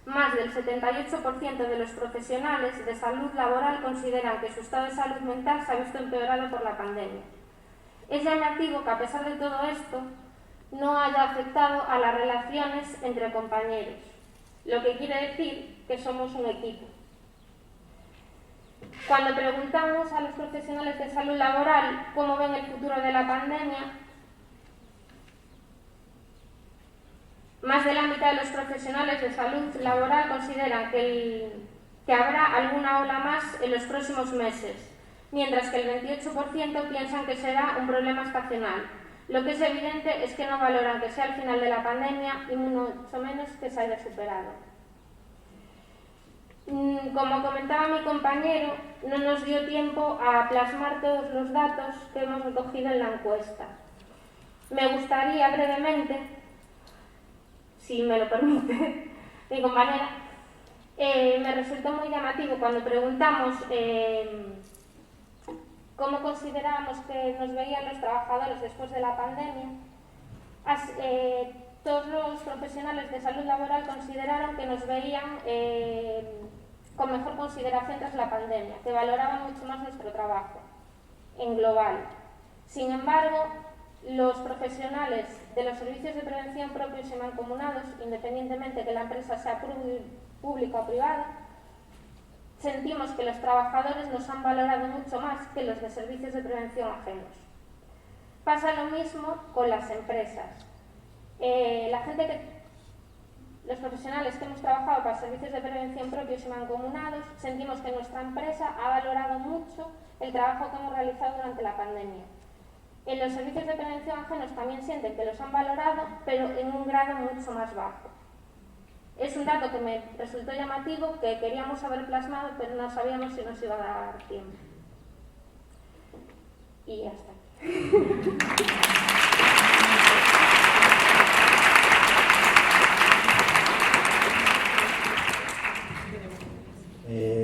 Más del 78% de los profesionales de salud laboral consideran que su estado de salud mental se ha visto empeorado por la pandemia. Es llamativo que, a pesar de todo esto, no haya afectado a las relaciones entre compañeros, lo que quiere decir que somos un equipo. Cuando preguntamos a los profesionales de salud laboral cómo ven el futuro de la pandemia, más de la mitad de los profesionales de salud laboral consideran que habrá alguna ola más en los próximos meses, mientras que el 28% piensan que será un problema estacional. Lo que es evidente es que no valoran que sea el final de la pandemia y mucho menos que se haya superado. Como comentaba mi compañero, no nos dio tiempo a plasmar todos los datos que hemos recogido en la encuesta. Me gustaría brevemente, si me lo permite mi compañera, me resultó muy llamativo cuando preguntamos cómo considerábamos que nos veían los trabajadores después de la pandemia. Todos los profesionales de salud laboral consideraron que nos veían con mejor consideración tras la pandemia, que valoraban mucho más nuestro trabajo en global. Sin embargo, los profesionales de los servicios de prevención propios y mancomunados, independientemente de que la empresa sea pública o privada, sentimos que los trabajadores nos han valorado mucho más que los de servicios de prevención ajenos. Pasa lo mismo con las empresas. Los profesionales que hemos trabajado para servicios de prevención propios y mancomunados, sentimos que nuestra empresa ha valorado mucho el trabajo que hemos realizado durante la pandemia. En los servicios de prevención ajenos también sienten que los han valorado, pero en un grado mucho más bajo. Es un dato que me resultó llamativo, que queríamos haber plasmado, pero no sabíamos si nos iba a dar tiempo. Y ya está.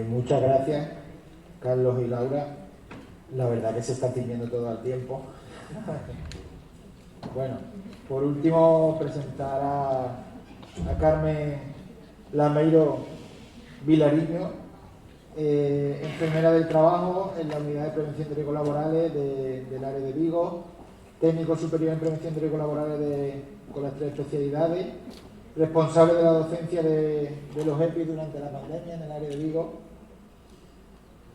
Muchas gracias, Carlos y Laura. La verdad que se está tiñendo todo el tiempo. Bueno, por último, presentar a Carmen Lameiro Vilariño, enfermera del trabajo en la Unidad de Prevención de Riesgos Laborales del área de Vigo, técnico superior en Prevención de Riesgos Laborales con las 3 especialidades, responsable de la docencia de los EPI durante la pandemia en el área de Vigo,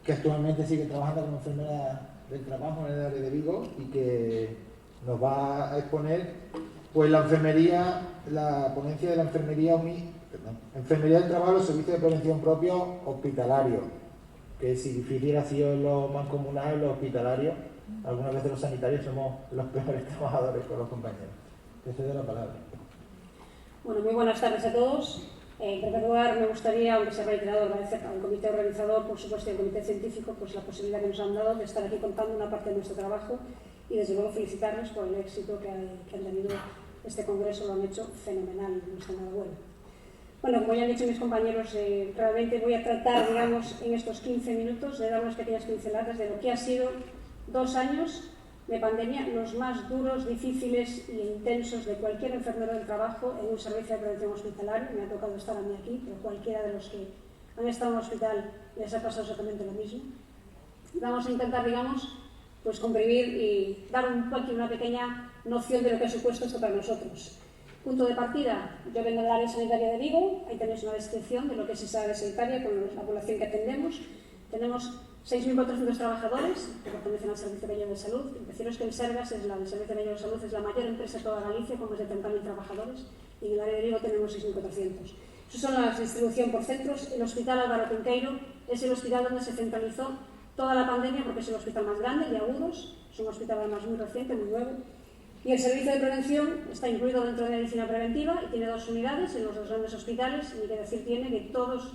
que actualmente sigue trabajando como enfermera del trabajo en el área de Vigo y que nos va a exponer pues la ponencia de la enfermería del trabajo, los servicios de prevención propios hospitalarios, que si hubiera sido en los mancomunados, en los hospitalarios, algunas veces los sanitarios somos los peores trabajadores con los compañeros. Te cedo la palabra. Bueno, muy buenas tardes a todos. En primer lugar, me gustaría, aunque se ha reiterado, agradecer al comité organizador, por supuesto, y al comité científico, pues la posibilidad que nos han dado de estar aquí contando una parte de nuestro trabajo y desde luego felicitarles por el éxito que han tenido este congreso, lo han hecho fenomenal, no está nada bueno. Bueno, como ya han dicho mis compañeros, realmente voy a tratar, digamos, en estos 15 minutos de dar unas pequeñas pinceladas de lo que ha sido 2 años de pandemia, los más duros, difíciles e intensos de cualquier enfermero del trabajo en un servicio de prevención hospitalario. Me ha tocado estar a mí aquí, pero cualquiera de los que han estado en el hospital les ha pasado exactamente lo mismo. Vamos a intentar, digamos, pues comprimir y dar una pequeña noción de lo que ha supuesto esto para nosotros. Punto de partida, yo vengo del área sanitaria de Vigo, ahí tenéis una descripción de lo que es esa área sanitaria con la población que atendemos. Tenemos 6.400 trabajadores que pertenecen al Servicio Bello de Salud. Deciros que el Sergas, el Servicio Bello de Salud, es la mayor empresa de toda Galicia, con más de 30.000 trabajadores, y en el área de Vigo tenemos 6.400. Esas son las distribución por centros. El Hospital Álvaro Cunqueiro es el hospital donde se centralizó toda la pandemia, porque es el hospital más grande, de agudos, es un hospital además muy reciente, muy nuevo. Y el servicio de prevención está incluido dentro de medicina preventiva y tiene 2 unidades en los 2 grandes hospitales, y que decir tiene que todos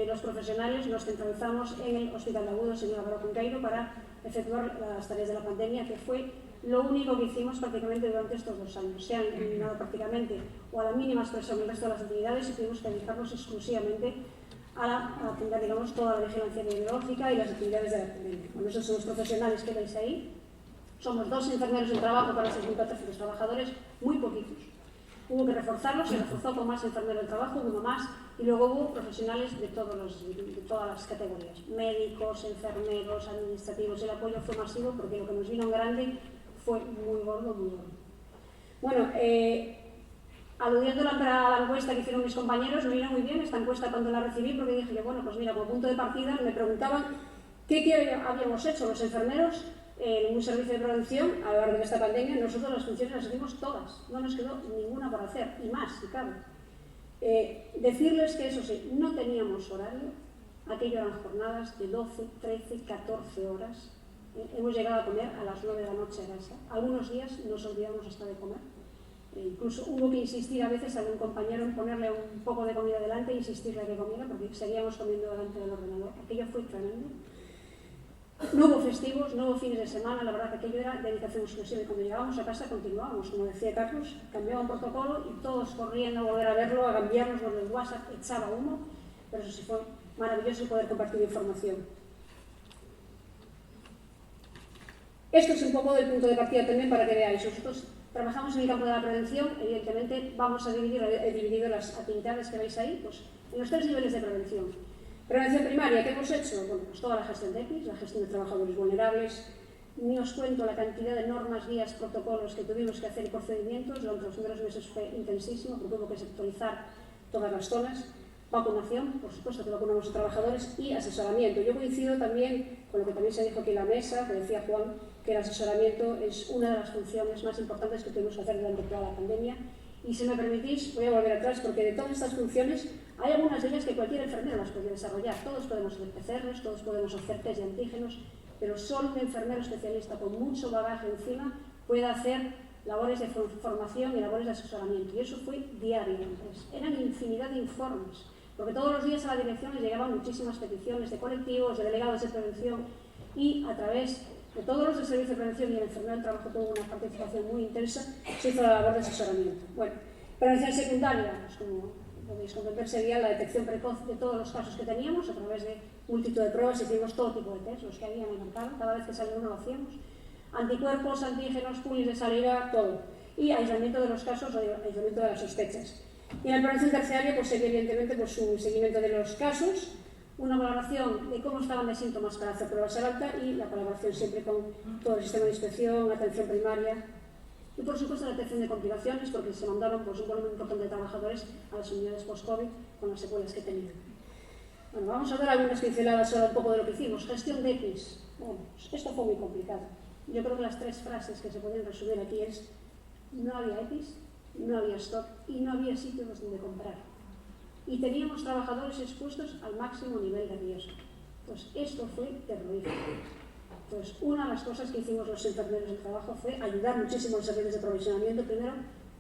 los profesionales nos centralizamos en el Hospital de Agudos, en el Álvaro Cunqueiro, para efectuar las tareas de la pandemia, que fue lo único que hicimos prácticamente durante estos 2 años. Se han eliminado prácticamente o a la mínima expresión el resto de las actividades y tuvimos que dedicarnos exclusivamente a atender, digamos, toda la vigilancia epidemiológica y las actividades de la pandemia. Bueno, esos son los profesionales que veis ahí. Somos 2 enfermeros en trabajo para 6.400 trabajadores, muy poquitos. Hubo que reforzarlos, se reforzó con más enfermeros de trabajo, uno más, y luego hubo profesionales de todas las categorías, médicos, enfermeros, administrativos. El apoyo fue masivo porque lo que nos vino en grande fue muy gordo, muy gordo. Bueno, aludiendo a la encuesta que hicieron mis compañeros, me vino muy bien esta encuesta cuando la recibí, porque dije yo, bueno, pues mira, como punto de partida me preguntaban qué habíamos hecho los enfermeros en un servicio de prevención a lo largo de esta pandemia. Nosotros las funciones las hicimos todas, no nos quedó ninguna por hacer, y más, si cabe. Decirles que eso sí, no teníamos horario, aquello eran jornadas de 12, 13, 14 horas. Hemos llegado a comer a las 9 de la noche a casa. Algunos días nos olvidamos hasta de comer. Incluso hubo que insistir a veces a algún compañero en ponerle un poco de comida delante e insistirle a que comiera, porque seguíamos comiendo delante del ordenador. Aquello fue tremendo. No hubo festivos, no hubo fines de semana, la verdad que aquello era dedicación exclusiva, y cuando llegábamos a casa continuábamos, como decía Carlos, cambiaba un protocolo y todos corriendo a volver a verlo, a cambiarnos los del WhatsApp, echaba humo, pero eso sí fue maravilloso poder compartir información. Esto es un poco del punto de partida también para que veáis. Nosotros trabajamos en el campo de la prevención, evidentemente vamos a dividir las actividades que veis ahí pues, en los 3 niveles de prevención. Prevención primaria, ¿qué hemos hecho? Bueno, pues toda la gestión de EPIs, la gestión de trabajadores vulnerables. Ni os cuento la cantidad de normas, guías, protocolos que tuvimos que hacer y procedimientos. Durante los primeros meses fue intensísimo, porque hubo que sectorizar todas las zonas. Vacunación, por supuesto que vacunamos a trabajadores, y asesoramiento. Yo coincido también con lo que también se dijo aquí en la mesa, que decía Juan, que el asesoramiento es una de las funciones más importantes que tuvimos que hacer durante toda la pandemia. Y si me permitís, voy a volver atrás, porque de todas estas funciones hay algunas de ellas que cualquier enfermero las puede desarrollar. Todos podemos hacer PCRs, todos podemos hacer test de antígenos, pero solo un enfermero especialista con mucho bagaje encima puede hacer labores de formación y labores de asesoramiento. Y eso fue diario. Entonces, eran infinidad de informes, porque todos los días a la dirección les llegaban muchísimas peticiones de colectivos, de delegados de prevención, y a través de todos los del servicio de prevención y el enfermero del trabajo tuvo una participación muy intensa, se hizo la labor de asesoramiento. Bueno, prevención secundaria, pues como podéis comprender, sería la detección precoz de todos los casos que teníamos a través de multitud de pruebas. Hicimos todo tipo de test, los que había en el mercado, cada vez que salía uno lo hacíamos. Anticuerpos, antígenos, pulis de saliva, todo. Y aislamiento de los casos o aislamiento de las sospechas. Y en la prevención terciaria pues sería evidentemente pues, un seguimiento de los casos, una valoración de cómo estaban de síntomas para hacer pruebas al alta y la colaboración siempre con todo el sistema de inspección, atención primaria y por supuesto la detección de complicaciones, porque se mandaron pues, un volumen importante de trabajadores a las unidades post-COVID con las secuelas que tenían. Bueno, vamos a ver algunas pinceladas sobre un poco de lo que hicimos. Gestión de EPIs. Bueno, pues esto fue muy complicado. Yo creo que las 3 frases que se pueden resumir aquí es: no había EPIs, no había stock y no había sitios donde comprar. Y teníamos trabajadores expuestos al máximo nivel de riesgo. Pues esto fue terrorífico. Pues una de las cosas que hicimos los enfermeros de trabajo fue ayudar muchísimo a los servicios de aprovisionamiento. Primero,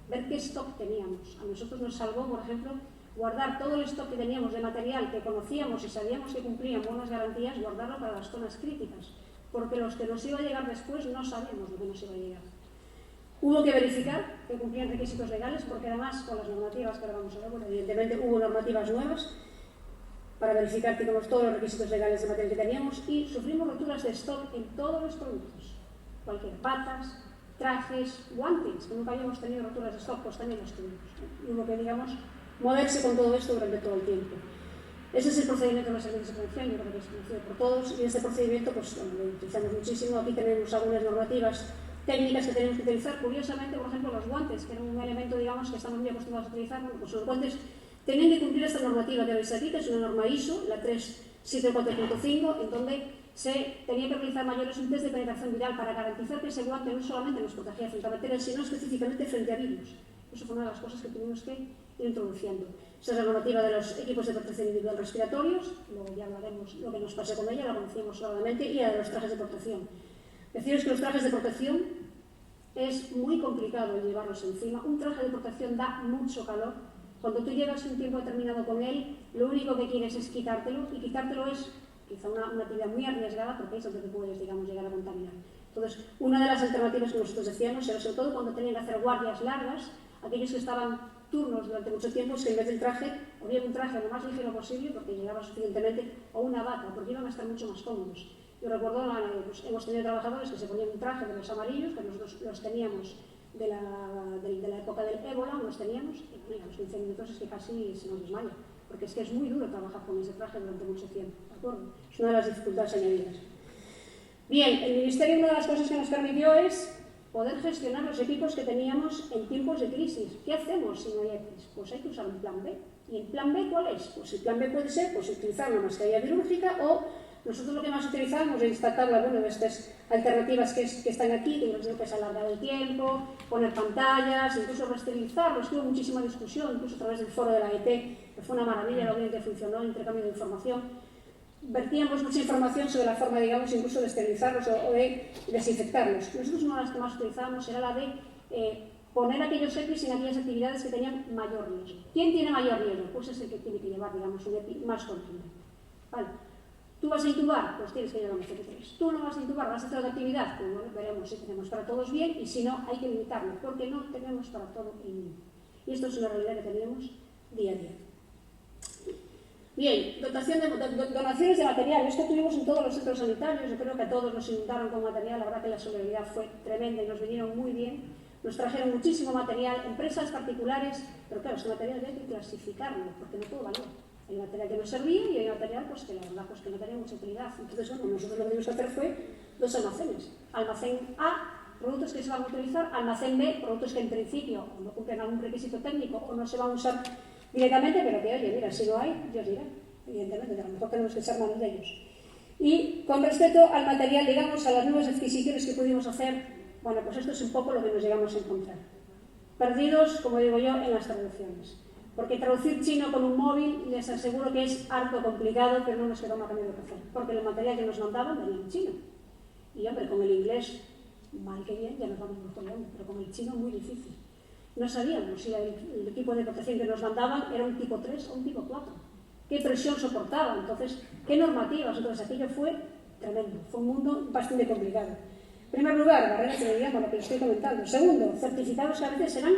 ver qué stock teníamos. A nosotros nos salvó, por ejemplo, guardar todo el stock que teníamos de material que conocíamos y sabíamos que cumplían buenas garantías, guardarlo para las zonas críticas. porque los que nos iba a llegar después no sabíamos lo que nos iba a llegar. Hubo que verificar que cumplían requisitos legales, porque además con las normativas que ahora vamos a ver, bueno, evidentemente hubo normativas nuevas para verificar que teníamos todos los requisitos legales de material que teníamos, y sufrimos roturas de stock en todos los productos, cualquier batas, trajes, guantes, que nunca habíamos tenido roturas de stock, pues también los tuvimos. Y hubo que, digamos, moverse con todo esto durante todo el tiempo. Ese es el procedimiento de los servicios de prevención, yo creo que es conocido por todos, y este procedimiento pues, bueno, lo utilizamos muchísimo. Aquí tenemos algunas normativas técnicas que tenemos que utilizar. Curiosamente, por ejemplo, los guantes, que era un elemento, digamos, que estamos muy acostumbrados a utilizar, bueno, pues los guantes tenían que cumplir esta normativa que veis aquí, que es una norma ISO, la 374.5, en donde se tenía que realizar mayores un test de penetración viral para garantizar que ese guante no solamente nos protegía frente a bacterias, sino específicamente frente a virus. Eso fue una de las cosas que tuvimos que ir introduciendo. Esa es la normativa de los equipos de protección individual respiratorios, luego ya hablaremos lo que nos pasó con ella, la conocíamos solamente, y la de los trajes de protección. Deciros que los trajes de protección es muy complicado llevarlos encima. Un traje de protección da mucho calor. Cuando tú llevas un tiempo determinado con él, lo único que quieres es quitártelo, y quitártelo es quizá una actividad muy arriesgada, porque es donde te puedes, digamos, llegar a contaminar. Entonces, una de las alternativas que nosotros decíamos era, sobre todo cuando tenían que hacer guardias largas, aquellos que estaban turnos durante mucho tiempo, es que en vez del traje, o bien un traje lo más ligero posible, porque llegaba suficientemente, o una bata, porque iban a estar mucho más cómodos. Yo recuerdo, pues, hemos tenido trabajadores que se ponían un traje de los amarillos, que nosotros los teníamos de la época del ébola, los teníamos, y a los 15 minutos es que casi se nos desmaya, porque es que es muy duro trabajar con ese traje durante mucho tiempo, ¿de acuerdo? Es una de las dificultades añadidas. Bien, el Ministerio, una de las cosas que nos permitió es poder gestionar los equipos que teníamos en tiempos de crisis. ¿Qué hacemos si no hay crisis? Pues hay que usar un plan B. ¿Y el plan B cuál es? Pues el plan B puede ser pues, utilizar una mascarilla quirúrgica, o nosotros lo que más utilizamos en esta tabla, bueno, de estas alternativas que están aquí, que nos digo que es alargar el tiempo, poner pantallas, incluso resterilizarlos. Hubo muchísima discusión, incluso a través del foro de la ET, que fue una maravilla lo bien que funcionó el intercambio de información. Vertíamos mucha información sobre la forma, digamos, incluso de esterilizarlos o de desinfectarlos. Nosotros una de las que más utilizábamos era la de poner aquellos EPIs en aquellas actividades que tenían mayor riesgo. ¿Quién tiene mayor riesgo? Pues es el que tiene que llevar, digamos, un EPI más continuo. ¿Vale? ¿Tú vas a intubar? Pues tienes que llevar un CP3. ¿Tú no vas a intubar? ¿Vas a hacer otra actividad? Pues bueno, veremos si tenemos para todos bien, y si no, hay que limitarlo, porque no tenemos para todo el mundo. Y esto es una realidad que tenemos día a día. Bien, donaciones de material. Esto tuvimos en todos los centros sanitarios. Yo creo que a todos nos inundaron con material. La verdad que la solidaridad fue tremenda y nos vinieron muy bien. Nos trajeron muchísimo material, empresas particulares, pero claro, ese material había que clasificarlo, porque no todo valía. Hay material que nos servía y hay material pues, que la verdad pues, que no tenía mucha utilidad. Entonces, bueno, nosotros lo que tuvimos que hacer fue dos almacenes. Almacén A, productos que se van a utilizar; almacén B, productos que en principio no cumplen algún requisito técnico o no se van a usar directamente, pero que, oye, mira, si no hay, Dios dirá, evidentemente, a lo mejor tenemos que echar manos de ellos. Y con respecto al material, digamos, a las nuevas adquisiciones que pudimos hacer, bueno, pues esto es un poco lo que nos llegamos a encontrar. Perdidos, como digo yo, en las traducciones. Porque traducir chino con un móvil, les aseguro que es harto complicado, pero no nos quedó más remedio que hacer. Porque el material que nos mandaban venía en chino. Y hombre, con el inglés, mal que bien, ya nos vamos mejorando, pero con el chino muy difícil. No sabíamos si el equipo de protección que nos mandaban era un tipo 3 o un tipo 4. ¿Qué presión soportaba? Entonces, ¿qué normativas? Entonces, aquello fue tremendo. Fue un mundo bastante complicado. En primer lugar, barreras de seguridad, con lo que les estoy comentando. Segundo, certificados que a veces eran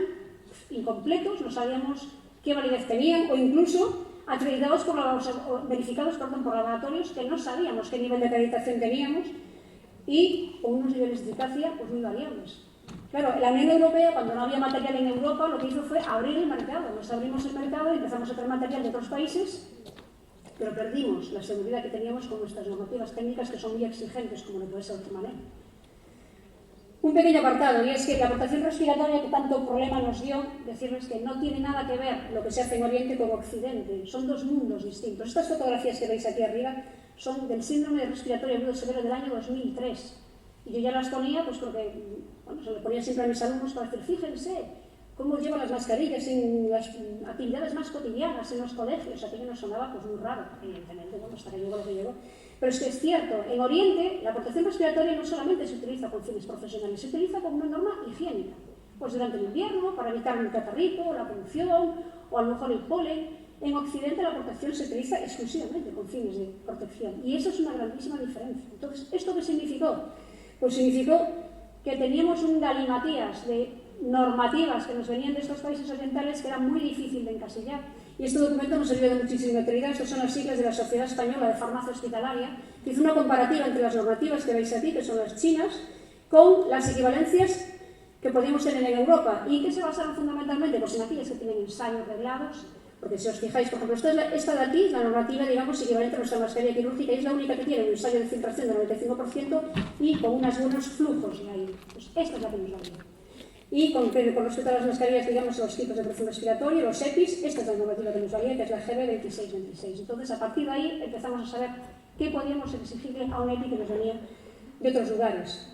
incompletos, no sabíamos qué validez tenían, o incluso acreditados verificados por laboratorios que no sabíamos qué nivel de acreditación teníamos, y con unos niveles de eficacia pues, muy variables. Claro, la Unión Europea, cuando no había material en Europa, lo que hizo fue abrir el mercado. Nos abrimos el mercado y empezamos a traer material de otros países, pero perdimos la seguridad que teníamos con nuestras normativas técnicas, que son muy exigentes, como no puede ser de otra manera. Un pequeño apartado, y es que la protección respiratoria que tanto problema nos dio, decirles que no tiene nada que ver lo que se hace en Oriente con Occidente. Son dos mundos distintos. Estas fotografías que veis aquí arriba son del síndrome respiratorio agudo severo del año 2003. Y yo ya las ponía, pues porque bueno, se lo ponía siempre a mis alumnos para decir, fíjense cómo llevan las mascarillas en las actividades más cotidianas, en los colegios. Aquello nos sonaba pues muy raro, evidentemente, bueno, hasta que llegó lo que llegó. Pero es que es cierto, en Oriente la protección respiratoria no solamente se utiliza con fines profesionales, se utiliza como una norma higiénica. Pues durante el invierno, para evitar el catarrito, la polución, o a lo mejor el polen. En Occidente la protección se utiliza exclusivamente con fines de protección y eso es una grandísima diferencia. Entonces, ¿esto qué significó? Pues significó que teníamos un galimatías de normativas que nos venían de estos países orientales que era muy difícil de encasillar. Y este documento nos sirvió de muchísima utilidad. Estos son las siglas de la Sociedad Española de Farmacia Hospitalaria, que hizo una comparativa entre las normativas que veis aquí, que son las chinas, con las equivalencias que podíamos tener en Europa. ¿Y en qué se basaron fundamentalmente? Pues en aquellas que tienen ensayos reglados, porque si os fijáis, por ejemplo, esta de aquí, la normativa, digamos, equivalente a nuestra mascarilla quirúrgica, y es la única que tiene un ensayo de filtración del 95% y con unos buenos flujos de aire. Pues esta es la que nos valía. Y con respecto a las mascarillas, digamos, los tipos de presión respiratoria, los EPIs, esta es la normativa que nos valía, que es la GB 2626. Entonces, a partir de ahí empezamos a saber qué podíamos exigirle a un EPI que nos venía de otros lugares.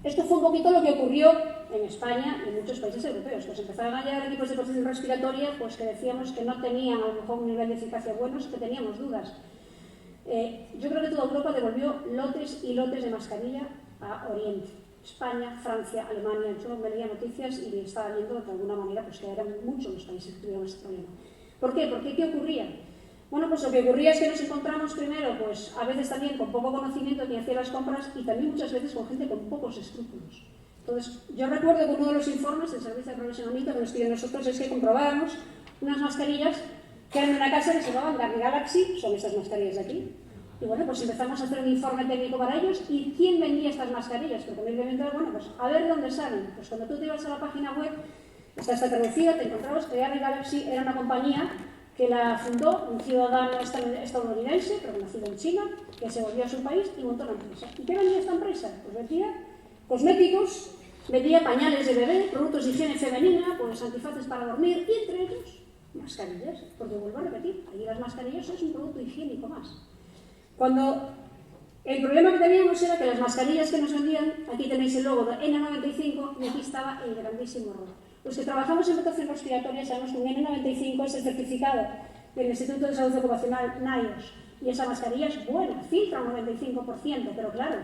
Esto fue un poquito lo que ocurrió en España y en muchos países europeos. Pues empezaron a llegar equipos de protección respiratoria pues que decíamos que no tenían a lo mejor un nivel de eficacia bueno, que teníamos dudas. Yo creo que toda Europa devolvió lotes y lotes de mascarilla a Oriente. España, Francia, Alemania. Yo me leía noticias y estaba viendo de alguna manera pues, que eran muchos los países que tuvieron este problema. ¿Por qué? Porque ¿qué ocurría? Bueno, pues lo que ocurría es que nos encontramos primero, pues a veces también con poco conocimiento de quien hacía las compras y también muchas veces con gente con pocos escrúpulos. Entonces, yo recuerdo que uno de los informes del Servicio de Aprovisionamiento que nos pidió a nosotros es que comprobáramos unas mascarillas que eran de una casa que se llamaban Garni Galaxy, son estas mascarillas de aquí. Y bueno, pues empezamos a hacer un informe técnico para ellos y ¿quién vendía estas mascarillas? Porque evidentemente, bueno, pues a ver dónde salen. Pues cuando tú te ibas a la página web, está traducida, te encontrabas que Garni Galaxy era una compañía que la fundó un ciudadano estadounidense, pero nacido en China, que se volvió a su país y montó la empresa. ¿Y qué vendía esta empresa? Pues vendía cosméticos, vendía pañales de bebé, productos de higiene femenina, pues antifaces para dormir y entre ellos mascarillas. Porque vuelvo a repetir, allí las mascarillas es un producto higiénico más. Cuando el problema que teníamos era que las mascarillas que nos vendían, aquí tenéis el logo de N95 y aquí estaba el grandísimo error. Los que trabajamos en protección respiratoria sabemos que un N95 es el certificado del Instituto de Salud Ocupacional NIOSH y esa mascarilla es buena, filtra un 95%, pero claro,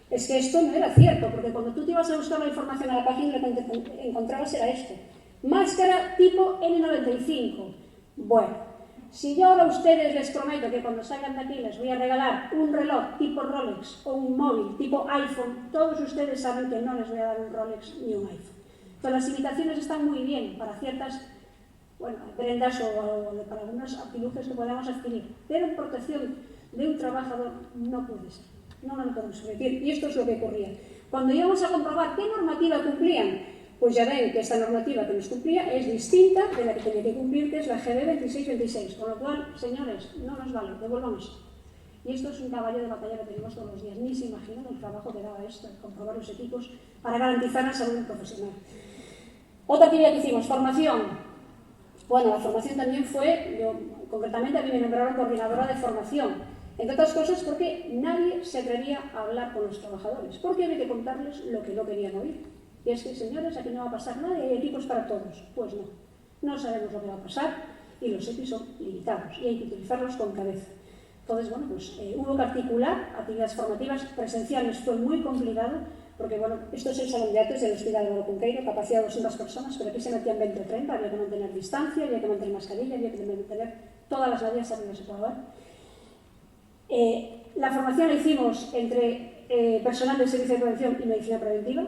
es que esto no era cierto, porque cuando tú te ibas a buscar la información a la página lo que encontrabas era esto. Máscara tipo N95. Bueno, si yo ahora a ustedes les prometo que cuando salgan de aquí les voy a regalar un reloj tipo Rolex o un móvil tipo iPhone, todos ustedes saben que no les voy a dar un Rolex ni un iPhone. Entonces, las imitaciones están muy bien para ciertas prendas o para algunos artilugios que podamos adquirir, pero en protección de un trabajador no puede ser. No lo podemos permitir. Y esto es lo que ocurría. Cuando íbamos a comprobar qué normativa cumplían, pues ya ven que esta normativa que nos cumplía es distinta de la que tenía que cumplir, que es la GB 2626. Con lo cual, señores, no nos vale, devolvamos. Y esto es un caballo de batalla que tenemos todos los días. Ni se imaginan el trabajo que daba esto, comprobar los equipos para garantizar la salud profesional. Otra actividad que hicimos, formación. Bueno, la formación también fue, concretamente a mí me nombraron coordinadora de formación. Entre otras cosas porque nadie se atrevía a hablar con los trabajadores, porque había que contarles lo que no querían oír. Y es que, señores, aquí no va a pasar nada y hay equipos para todos. Pues no sabemos lo que va a pasar y los EPIs son limitados y hay que utilizarlos con cabeza. Entonces, bueno, pues hubo que articular actividades formativas presenciales, fue muy complicado, porque, bueno, esto es el salón de actos del Hospital de Valconqueiro, capacidad de 200 personas, pero aquí se metían 20 o 30, había que mantener distancia, había que mantener mascarilla, había que mantener todas las medidas que se pueda dar. La formación la hicimos entre personal del Servicio de Prevención y Medicina Preventiva.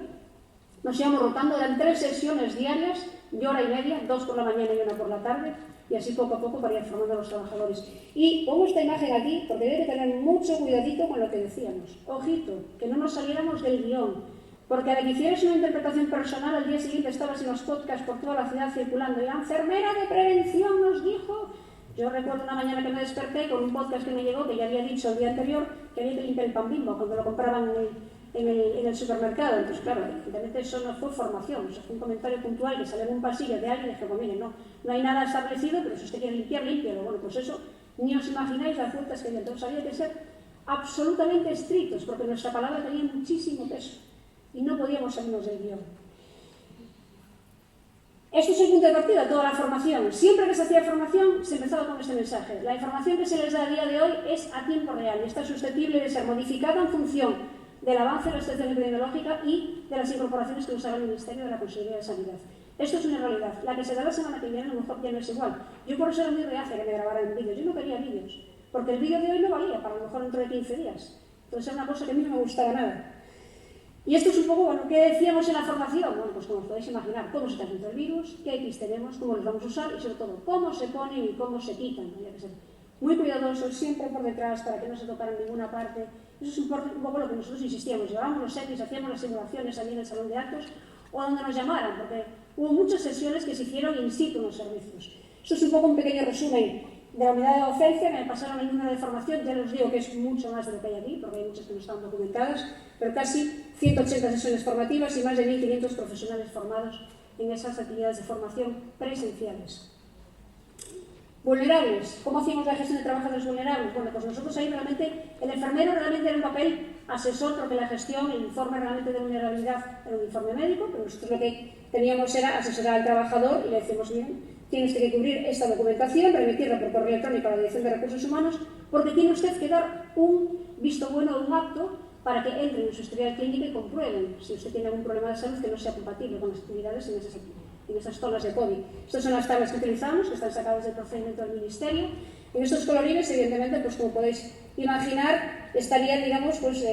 Nos íbamos rotando, eran 3 sesiones diarias, de hora y media, 2 por la mañana y 1 por la tarde, y así poco a poco para ir formando a los trabajadores. Y pongo esta imagen aquí porque debe tener mucho cuidadito con lo que decíamos. Ojito, que no nos saliéramos del guión, porque a la que hicieras una interpretación personal, al día siguiente estabas en los podcasts por toda la ciudad circulando y la enfermera de prevención nos dijo... Yo recuerdo una mañana que me desperté con un podcast que me llegó, que ya había dicho el día anterior, que había que limpiar el pan Bimbo cuando lo compraban en el supermercado. Entonces, claro, evidentemente eso no fue formación, eso fue un comentario puntual que salió en un pasillo de alguien y dije, pues mire, no hay nada establecido, pero si usted quiere limpiar, límpialo. Bueno, pues eso, ni os imagináis las vueltas que había. Entonces había que ser absolutamente estrictos, porque nuestra palabra tenía muchísimo peso y no podíamos salirnos del guión. Esto es el punto de partida, toda la formación. Siempre que se hacía formación, se empezaba con este mensaje. La información que se les da a día de hoy es a tiempo real y está susceptible de ser modificada en función del avance de la situación epidemiológica y de las incorporaciones que nos haga el Ministerio de la Consejería de Sanidad. Esto es una realidad. La que se da la semana que viene a lo mejor ya no es igual. Yo por eso era muy reacia que me grabaran vídeos. Yo no quería vídeos, porque el vídeo de hoy no valía para a lo mejor dentro de 15 días. Entonces era una cosa que a mí no me gustaba nada. Y esto es un poco, bueno, ¿qué decíamos en la formación? Bueno, pues como os podéis imaginar, cómo se transmite el virus, qué X tenemos, cómo los vamos a usar y sobre todo, cómo se ponen y cómo se quitan. Había que ser muy cuidadosos, siempre por detrás, para que no se tocara en ninguna parte. Eso es un poco lo que nosotros insistíamos. Llevábamos los semis, hacíamos las simulaciones allí en el salón de actos o donde nos llamaran, porque hubo muchas sesiones que se hicieron in situ en los servicios. Esto es un poco un pequeño resumen de la unidad de docencia. Me pasaron en una de formación, ya les digo que es mucho más de lo que hay aquí, porque hay muchas que no están documentadas, pero casi 180 sesiones formativas y más de 1.500 profesionales formados en esas actividades de formación presenciales. Vulnerables. ¿Cómo hacíamos la gestión de trabajadores vulnerables? Bueno, pues nosotros ahí realmente, el enfermero realmente era un papel asesor, porque la gestión, el informe realmente de vulnerabilidad era un informe médico, pero nosotros lo que teníamos era asesorar al trabajador y le decíamos, bien, tiene usted que cubrir esta documentación, remitirla por correo electrónico a la Dirección de Recursos Humanos, porque tiene usted que dar un visto bueno, un acto, para que entren en su historial clínico y comprueben si usted tiene algún problema de salud que no sea compatible con las actividades en esas zonas de COVID. Estas son las tablas que utilizamos, que están sacadas del procedimiento del Ministerio. En estos colorines, evidentemente, pues como podéis imaginar, estarían, digamos, pues,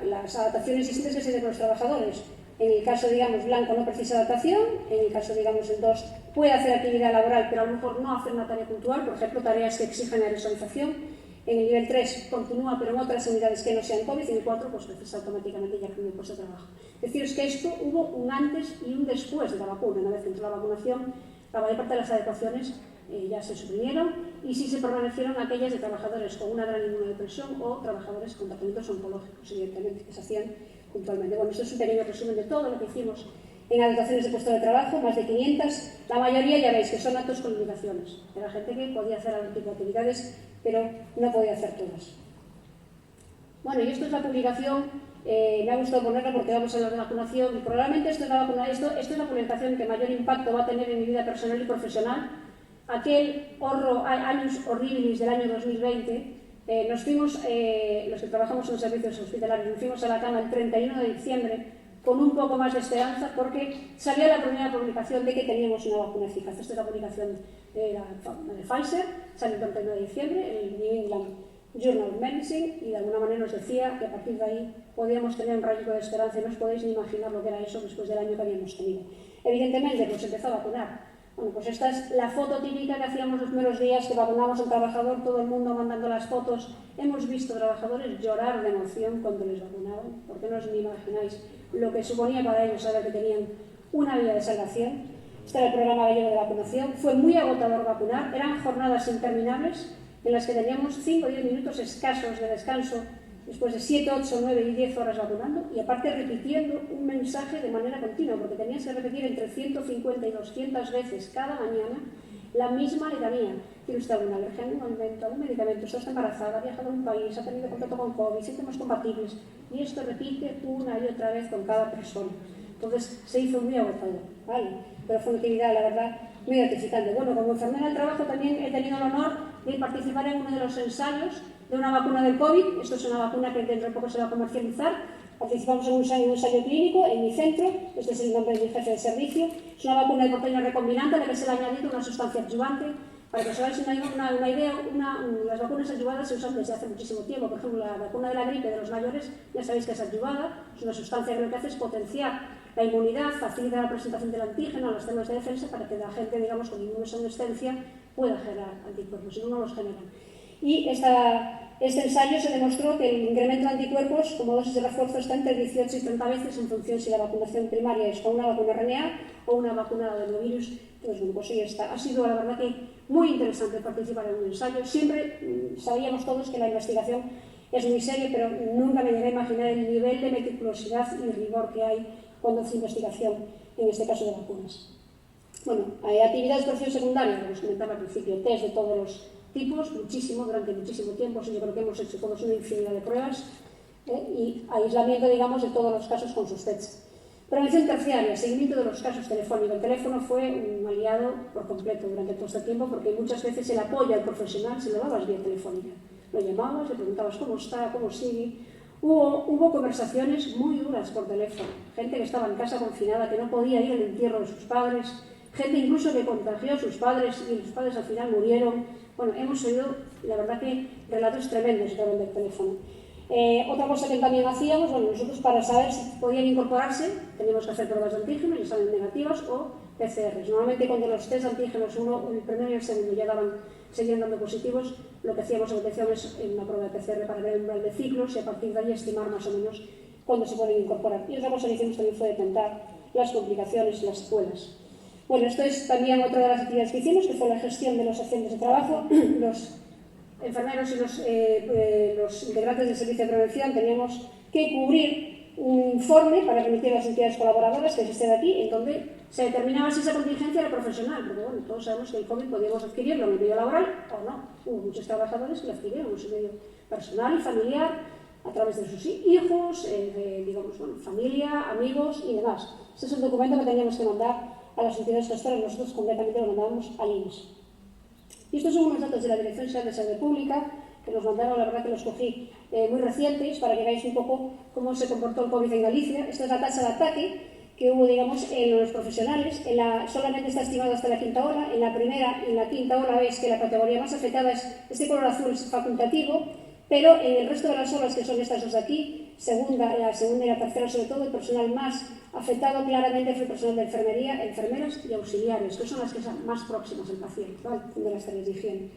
las adaptaciones distintas que se hacen con los trabajadores. En el caso, digamos, blanco no precisa adaptación, en el caso, digamos, el 2 puede hacer actividad laboral, pero a lo mejor no hacer una tarea puntual, por ejemplo, tareas que exigen aerosolización. En el nivel 3 continúa, pero en otras unidades que no sean COVID, y en el 4 pues precisa automáticamente ya cambia el puesto de trabajo. Deciros que esto hubo un antes y un después de la vacuna. Una vez que entró la vacunación, la mayor parte de las adecuaciones ya se suprimieron y sí se permanecieron aquellas de trabajadores con una gran inmunodepresión o trabajadores con tratamientos oncológicos, evidentemente, que se hacían puntualmente. Bueno, esto es un pequeño resumen de todo lo que hicimos en adaptaciones de puesto de trabajo, más de 500. La mayoría ya veis que son actos con limitaciones. Era gente que podía hacer algún tipo de actividades, pero no podía hacer todas. Bueno, y esto es la publicación, me ha gustado ponerla porque vamos a hablar de vacunación, y probablemente esto es la publicación que mayor impacto va a tener en mi vida personal y profesional. Aquel años horribles del año 2020, nos fuimos, los que trabajamos en los servicios hospitalarios, nos fuimos a la cama el 31 de diciembre con un poco más de esperanza, porque salía la primera publicación de que teníamos una vacuna eficaz. Esta es la publicación de Pfizer, salió el 31 de diciembre, el New England Journal of Medicine, y de alguna manera nos decía que a partir de ahí podíamos tener un rayito de esperanza, y no os podéis ni imaginar lo que era eso después del año que habíamos tenido. Evidentemente, pues empezó a vacunar. Bueno, pues esta es la foto típica que hacíamos los primeros días que vacunamos al trabajador, todo el mundo mandando las fotos. Hemos visto trabajadores llorar de emoción cuando les vacunaban, porque no os ni imagináis lo que suponía para ellos saber que tenían una vía de salvación. Este era el programa gallego de vacunación. Fue muy agotador vacunar, eran jornadas interminables en las que teníamos 5 o 10 minutos escasos de descanso después de 7, 8, 9 y 10 horas vacunando, y aparte repitiendo un mensaje de manera continua, porque tenías que repetir entre 150 y 200 veces cada mañana la misma letanía. ¿Tiene usted alguna alergia a algún alimento, algún medicamento? ¿Está embarazada? ¿Ha viajado a un país? ¿Ha tenido contacto con COVID? ¿Síntomas compatibles? Y esto repite una y otra vez con cada persona. Entonces se hizo muy agotador, ¿vale? Pero fue una actividad, la verdad, muy gratificante. Bueno, como enfermera del trabajo también he tenido el honor de participar en uno de los ensayos de una vacuna del COVID. Esto es una vacuna que dentro de poco se va a comercializar. Participamos en un ensayo clínico en mi centro. Este es el nombre de mi jefe de servicio. Es una vacuna de proteína recombinante a la que se le ha añadido una sustancia adyuvante. Para que os hagáis una idea, las vacunas adyuvadas se usan desde hace muchísimo tiempo. Por ejemplo, la vacuna de la gripe de los mayores, ya sabéis que es adyuvada. Es una sustancia que lo que hace es potenciar la inmunidad, facilita la presentación del antígeno a las células de defensa para que la gente, digamos, con inmunosenescencia pueda generar anticuerpos, si no, no los generan. Y este ensayo se demostró que el incremento de anticuerpos como dosis de refuerzo está entre 18 y 30 veces en función si la vacunación primaria es con una vacuna RNA o una vacuna de adenovirus. Entonces, bueno, pues ahí está. Ha sido, la verdad, que muy interesante participar en un ensayo. Siempre sabíamos todos que la investigación es muy seria, pero nunca me llegué a imaginar el nivel de meticulosidad y rigor que hay cuando hace investigación, en este caso de vacunas. Bueno, hay actividades de protección secundaria, como os comentaba al principio, test de todos los tipos, muchísimo, durante muchísimo tiempo. Yo creo que hemos hecho todos una infinidad de pruebas y aislamiento, digamos, de todos los casos con sospecha. Prevención terciaria, seguimiento de los casos telefónicos. El teléfono fue un aliado por completo durante todo este tiempo, porque muchas veces el apoyo al profesional se lo dabas vía telefónica. Lo llamabas, le preguntabas cómo está, cómo sigue. Hubo conversaciones muy duras por teléfono, gente que estaba en casa confinada, que no podía ir al entierro de sus padres, gente incluso que contagió a sus padres y los padres al final murieron. Bueno, hemos oído, la verdad, que relatos tremendos a través del teléfono. Otra cosa que también hacíamos, bueno, nosotros para saber si podían incorporarse teníamos que hacer pruebas de antígenos, ya salen negativas, o PCRs. Normalmente cuando los test de antígenos, el primero y el segundo, ya seguían dando positivos, lo que hacíamos es una prueba de PCR para ver el umbral de ciclos y a partir de ahí estimar más o menos cuándo se pueden incorporar. Y otra cosa que hicimos también fue detectar las complicaciones y las secuelas. Bueno, esto es también otra de las actividades que hicimos, que fue la gestión de los accidentes de trabajo. Los enfermeros y los integrantes del servicio de prevención teníamos que cubrir un informe para remitir a las entidades colaboradoras, que es este de aquí, en donde se determinaba si esa contingencia era profesional, porque bueno, todos sabemos que el COVID podíamos adquirirlo en el medio laboral o no. Hubo muchos trabajadores que lo adquirieron en su medio personal y familiar, a través de sus hijos, digamos, bueno, familia, amigos y demás. Este es el documento que teníamos que mandar a las entidades gestoras, nosotros concretamente lo mandábamos al INS. Y estos son unos datos de la Dirección General de Salud Pública, que nos mandaron, la verdad que los cogí muy recientes, para que veáis un poco cómo se comportó el COVID en Galicia. Esta es la tasa de ataque que hubo, digamos, en los profesionales. Solamente está estimado hasta la quinta ola. En la quinta ola veis que la categoría más afectada es este color azul, es facultativo, pero en el resto de las olas, que son estas dos de aquí, la segunda y la tercera sobre todo, el personal más afectado claramente fue el personal de enfermería, enfermeras y auxiliares, que son las que están más próximas al paciente, ¿vale? De las tareas de higiene.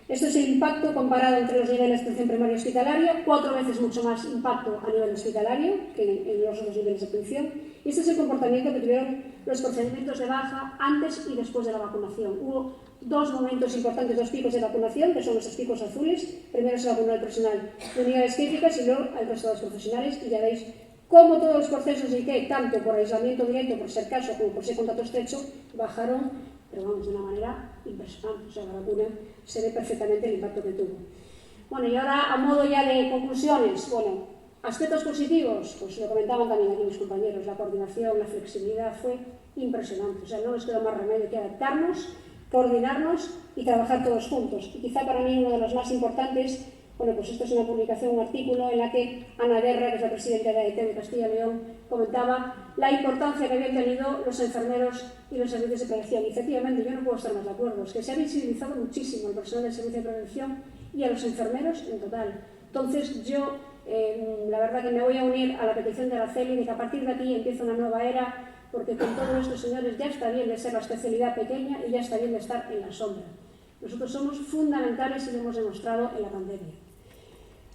Esto es el impacto comparado entre los niveles de atención primaria y hospitalaria, 4 veces mucho más impacto a nivel hospitalario que en los otros niveles de atención. Y este es el comportamiento que tuvieron los procedimientos de baja antes y después de la vacunación. Hubo 2 momentos importantes, 2 picos de vacunación, que son esos picos azules. Primero se vacunó el personal de unidades críticas y luego al resto de los profesionales. Y ya veis cómo todos los procesos de IT, tanto por aislamiento directo, por ser caso, como por ser contacto estrecho, bajaron, pero vamos, de una manera impresionante. O sea, la vacuna se ve perfectamente el impacto que tuvo. Bueno, y ahora a modo ya de conclusiones, bueno, aspectos positivos, pues lo comentaban también aquí mis compañeros, la coordinación, la flexibilidad fue impresionante. O sea, no nos queda más remedio que adaptarnos, coordinarnos y trabajar todos juntos. Y quizá para mí uno de los más importantes, bueno, pues esto es una publicación, un artículo en la que Ana Guerra, que es la presidenta de AET de Castilla y León, comentaba la importancia que habían tenido los enfermeros y los servicios de prevención. Y efectivamente, yo no puedo estar más de acuerdo, es que se ha visibilizado muchísimo al personal del servicio de prevención y a los enfermeros en total. Entonces yo, la verdad que me voy a unir a la petición de Araceli de que a partir de aquí empieza una nueva era, porque con todo esto, señores, ya está bien de ser la especialidad pequeña y ya está bien de estar en la sombra. Nosotros somos fundamentales y lo hemos demostrado en la pandemia.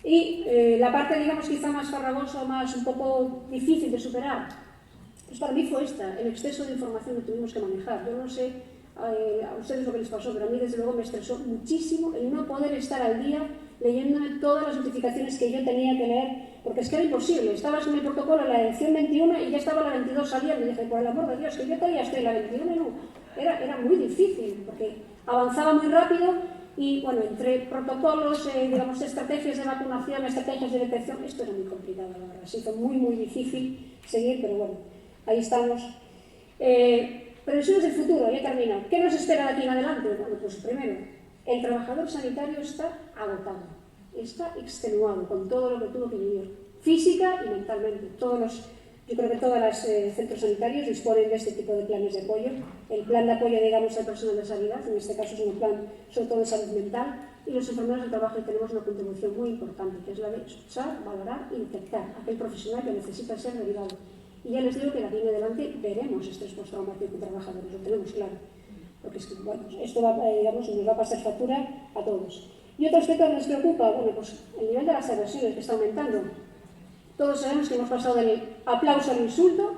Y la parte, digamos, quizá más farragosa, más un poco difícil de superar, pues para mí fue esta, el exceso de información que tuvimos que manejar. Yo no sé a ustedes lo que les pasó, pero a mí desde luego me estresó muchísimo el no poder estar al día leyéndome todas las notificaciones que yo tenía que leer, porque es que era imposible. Estabas en el protocolo en la edición 21 y ya estaba la 22 saliendo, y dije, por el amor de Dios, que yo todavía estoy en la 21 y no. Era muy difícil, porque avanzaba muy rápido y, bueno, entre protocolos, digamos, estrategias de vacunación, estrategias de detección, esto era muy complicado, la verdad. Se hizo muy, muy difícil seguir, pero bueno, ahí estamos. Previsiones del futuro, ya termino. ¿Qué nos espera de aquí en adelante? Bueno, pues primero, el trabajador sanitario está agotado, está extenuado con todo lo que tuvo que vivir, física y mentalmente. Yo creo que todos los centros sanitarios disponen de este tipo de planes de apoyo. El plan de apoyo, digamos, al personal de sanidad, en este caso es un plan sobre todo de salud mental, y los enfermeros del trabajo tenemos una contribución muy importante, que es la de escuchar, valorar y detectar a aquel profesional que necesita ser derivado. Y ya les digo que de aquí en adelante veremos estrés postraumático en trabajadores, lo tenemos claro. Porque es que, bueno, esto digamos, nos va a pasar factura a todos. Y otro aspecto que nos preocupa, bueno, pues el nivel de las agresiones que está aumentando. Todos sabemos que hemos pasado del aplauso al insulto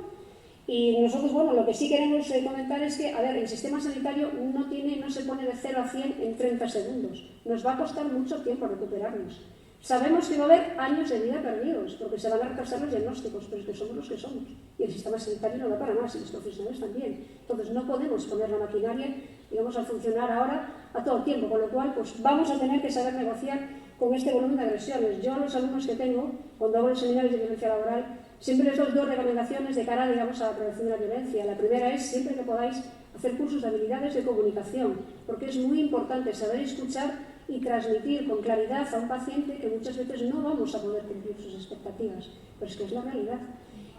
y nosotros, bueno, lo que sí queremos comentar es que, a ver, el sistema sanitario no se pone de 0 a 100 en 30 segundos. Nos va a costar mucho tiempo recuperarnos. Sabemos que va a haber años de vida perdidos, porque se van a retrasar los diagnósticos, pero es que somos los que somos. Y el sistema sanitario no da para más, y los profesionales también. Entonces no podemos poner la maquinaria, digamos, a funcionar ahora a todo el tiempo, con lo cual pues vamos a tener que saber negociar con este volumen de agresiones. Yo a los alumnos que tengo, cuando hago los seminarios de violencia laboral, siempre les doy 2 recomendaciones de cara, digamos, a la prevención de la violencia. La primera es, siempre que podáis, hacer cursos de habilidades de comunicación, porque es muy importante saber escuchar y transmitir con claridad a un paciente que muchas veces no vamos a poder cumplir sus expectativas, pero es que es la realidad.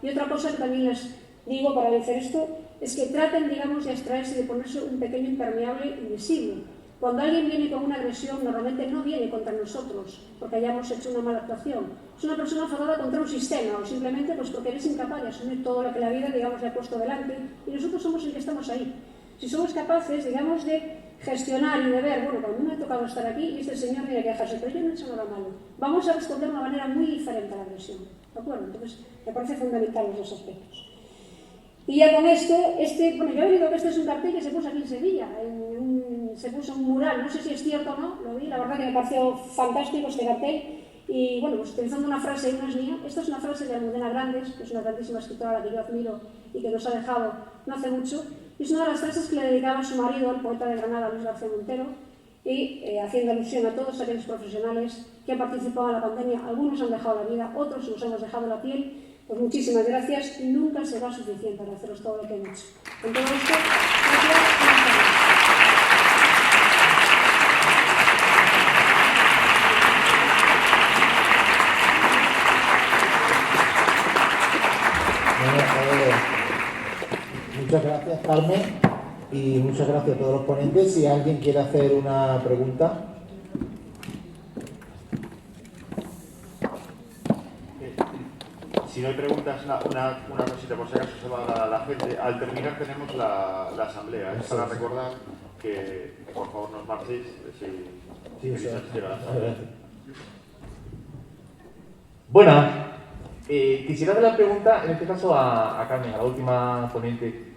Y otra cosa que también les digo para vencer esto es que traten, digamos, de abstraerse y de ponerse un pequeño impermeable invisible. Cuando alguien viene con una agresión, normalmente no viene contra nosotros porque hayamos hecho una mala actuación. Es una persona enfadada contra un sistema o simplemente pues porque eres incapaz de asumir todo lo que la vida, digamos, le ha puesto delante y nosotros somos el que estamos ahí. Si somos capaces, digamos, de gestionar y de ver, bueno, cuando me ha tocado estar aquí y este señor viene a quejarse, pero yo no he hecho nada malo, vamos a responder de una manera muy diferente a la agresión. ¿De acuerdo? Entonces, me parece fundamental los dos aspectos. Y ya con esto, bueno, yo he oído que este es un cartel que se puso aquí en Sevilla, se puso un mural, no sé si es cierto o no, lo vi, la verdad que me pareció fantástico este cartel. Y bueno, pues utilizando una frase, no es mía, esta es una frase de Almudena Grandes, que es una grandísima escritora a la que yo admiro y que nos ha dejado no hace mucho, y es una de las frases que le dedicaba a su marido, el poeta de Granada, Luis García Montero, y haciendo alusión a todos aquellos profesionales que han participado en la pandemia, algunos han dejado la vida, otros nos hemos dejado la piel. Pues muchísimas gracias y nunca será suficiente para haceros todo lo que han hecho. Con todo esto, Muchas gracias, Carmen, y muchas gracias a todos los ponentes. Si alguien quiere hacer una pregunta. Si no hay preguntas, una cosita por si acaso se va a la gente. Al terminar tenemos la asamblea. Es para recordar que por favor nos marchéis si queréis asistir a la asamblea. Bueno, quisiera hacer la pregunta, en este caso a Carmen, a la última ponente.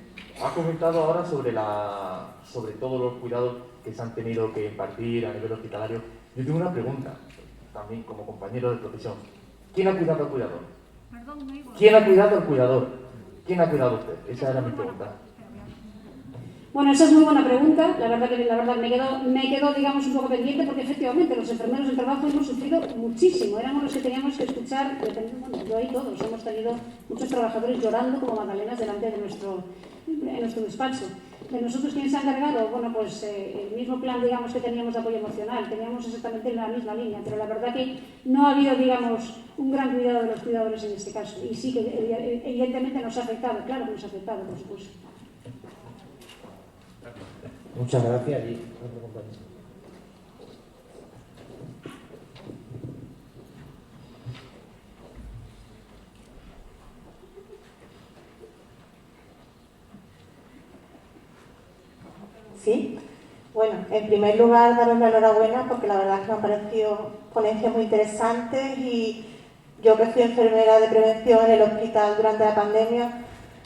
Ha comentado ahora sobre todos los cuidados que se han tenido que impartir a nivel hospitalario. Yo tengo una pregunta, también como compañero de profesión. ¿Quién ha cuidado al cuidador? ¿Quién ha cuidado al cuidador? ¿Quién ha cuidado a usted? Esa era mi pregunta. Bueno, esa es muy buena pregunta. La verdad me quedo, digamos, un poco pendiente porque efectivamente los enfermeros del trabajo hemos sufrido muchísimo. Éramos los que teníamos que escuchar, bueno, yo y todos, hemos tenido muchos trabajadores llorando como magdalenas delante de nuestro despacho. De nosotros, ¿quién se ha encargado? Bueno, pues el mismo plan, digamos, que teníamos de apoyo emocional, teníamos exactamente la misma línea, pero la verdad que no ha habido, digamos, un gran cuidado de los cuidadores en este caso. Y sí que evidentemente nos ha afectado, claro que nos ha afectado, por supuesto. Muchas gracias. Y otro compañero. Sí, bueno, en primer lugar daros la enhorabuena porque la verdad es que me han parecido ponencias muy interesantes y yo que fui enfermera de prevención en el hospital durante la pandemia,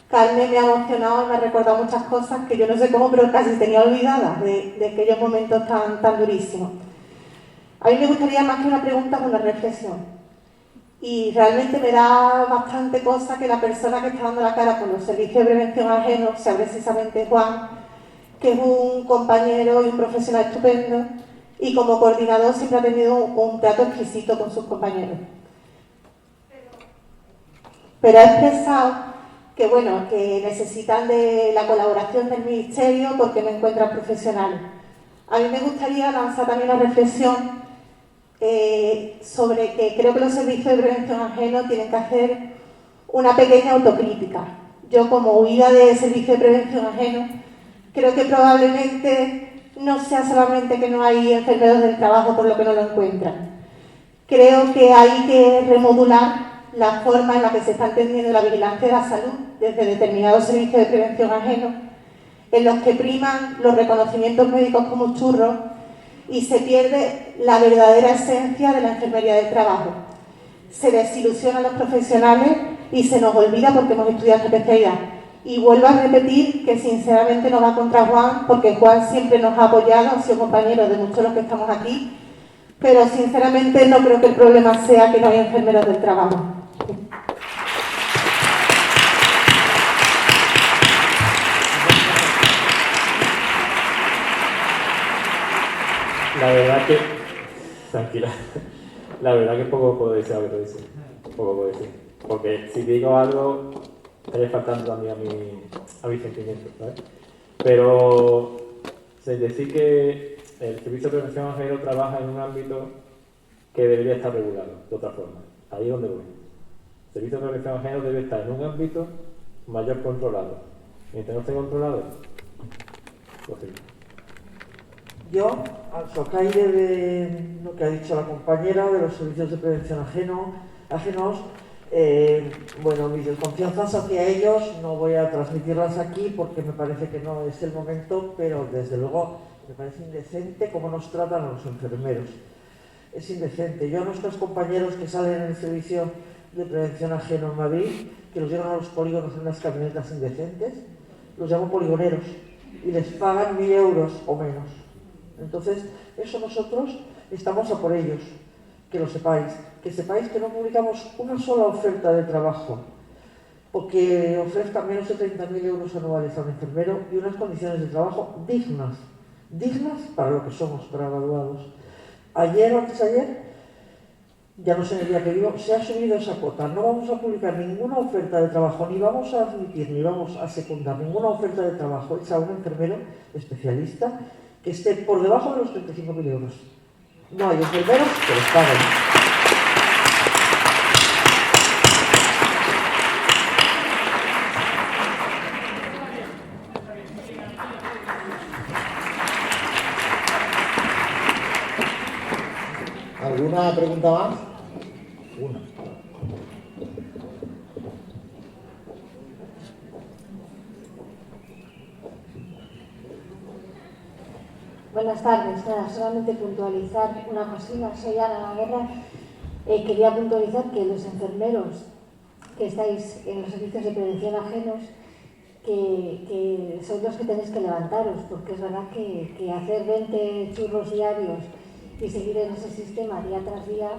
Carmen me ha emocionado y me ha recordado muchas cosas que yo no sé cómo, pero casi tenía olvidadas de aquellos momentos tan durísimos. A mí me gustaría más que una pregunta, una reflexión. Y realmente me da bastante cosa que la persona que está dando la cara por los servicios de prevención ajenos sea precisamente Juan, que es un compañero y un profesional estupendo y como coordinador siempre ha tenido un trato exquisito con sus compañeros. Pero ha expresado que, bueno, que necesitan de la colaboración del Ministerio porque no encuentran profesionales. A mí me gustaría lanzar también una reflexión sobre que creo que los servicios de prevención ajeno tienen que hacer una pequeña autocrítica. Yo, como huida de servicios de prevención ajeno, creo que probablemente no sea solamente que no hay enfermeros del trabajo por lo que no lo encuentran. Creo que hay que remodular la forma en la que se está entendiendo la vigilancia de la salud desde determinados servicios de prevención ajeno, en los que priman los reconocimientos médicos como churros y se pierde la verdadera esencia de la enfermería del trabajo. Se desilusiona a los profesionales y se nos olvida porque hemos estudiado esta especialidad. Y vuelvo a repetir que sinceramente no va contra Juan, porque Juan siempre nos ha apoyado, ha sido compañero de muchos de los que estamos aquí, pero sinceramente no creo que el problema sea que no hay enfermeros del trabajo. La verdad que... Tranquila. La verdad que poco puedo decir algo que decir. Poco puedo decir. Porque si digo algo, estaría faltando también a mi sentimiento, ¿sabes? Pero, decir que el Servicio de Prevención Ajeno trabaja en un ámbito que debería estar regulado, de otra forma. Ahí es donde voy. El Servicio de Prevención Ajeno debe estar en un ámbito mayor controlado. Mientras no esté controlado, pues sí. Yo, al socaire de lo que ha dicho la compañera de los servicios de prevención ajenos, bueno, mis desconfianzas hacia ellos no voy a transmitirlas aquí porque me parece que no es el momento, pero desde luego me parece indecente cómo nos tratan a los enfermeros. Es indecente. Yo a nuestros compañeros que salen en el servicio de prevención ajeno en Madrid, que los llevan a los polígonos en unas camionetas indecentes, los llamo poligoneros y les pagan 1.000 euros o menos. Entonces, eso nosotros estamos a por ellos, que lo sepáis. Que sepáis que no publicamos una sola oferta de trabajo porque ofrezca menos de 30.000 euros anuales a un enfermero y unas condiciones de trabajo dignas para lo que somos, para graduados. Ayer o antes de ayer, ya no sé en el día que vivo, se ha subido esa cuota. No vamos a publicar ninguna oferta de trabajo, ni vamos a admitir, ni vamos a secundar ninguna oferta de trabajo hecha a un enfermero especialista que esté por debajo de los 35.000 euros. No hay enfermeros que les paguen. ¿Alguna pregunta más? Una. Buenas tardes. Nada, solamente puntualizar una cosilla. Soy Ana Guerra. Quería puntualizar que los enfermeros que estáis en los servicios de prevención ajenos, que sois los que tenéis que levantaros, porque es verdad que hacer 20 churros diarios y seguir en ese sistema día tras día,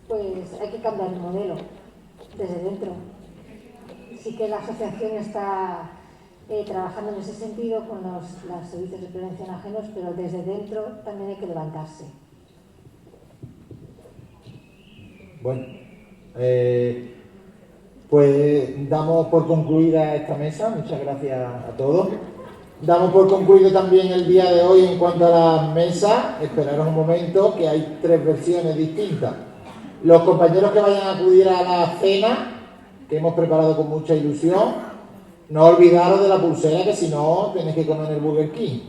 pues hay que cambiar el modelo desde dentro. Sí que la asociación está trabajando en ese sentido con los servicios de prevención ajenos, pero desde dentro también hay que levantarse. Bueno, pues damos por concluida esta mesa. Muchas gracias a todos. Damos por concluido también el día de hoy en cuanto a las mesas. Esperaros un momento, que hay 3 versiones distintas. Los compañeros que vayan a acudir a la cena, que hemos preparado con mucha ilusión, no olvidaros de la pulsera, que si no tenéis que comer en el Burger King.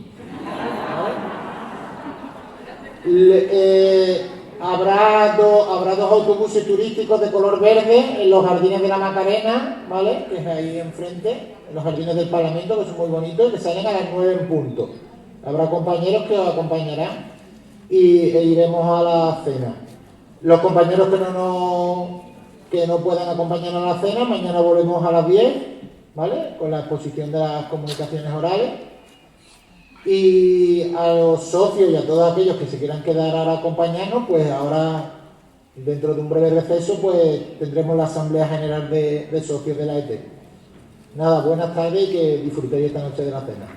¿Vale? Habrá dos autobuses turísticos de color verde en los jardines de la Macarena, ¿vale? Que es ahí enfrente, en los jardines del Parlamento, que son muy bonitos, que salen a las 9 en punto. Habrá compañeros que os acompañarán e iremos a la cena. Los compañeros que no puedan acompañarnos a la cena, mañana volvemos a las 10, ¿vale? Con la exposición de las comunicaciones orales. Y a los socios y a todos aquellos que se quieran quedar ahora a acompañarnos, pues ahora, dentro de un breve receso, pues tendremos la Asamblea General de Socios de la ET. Nada, buenas tardes y que disfrutéis esta noche de la cena.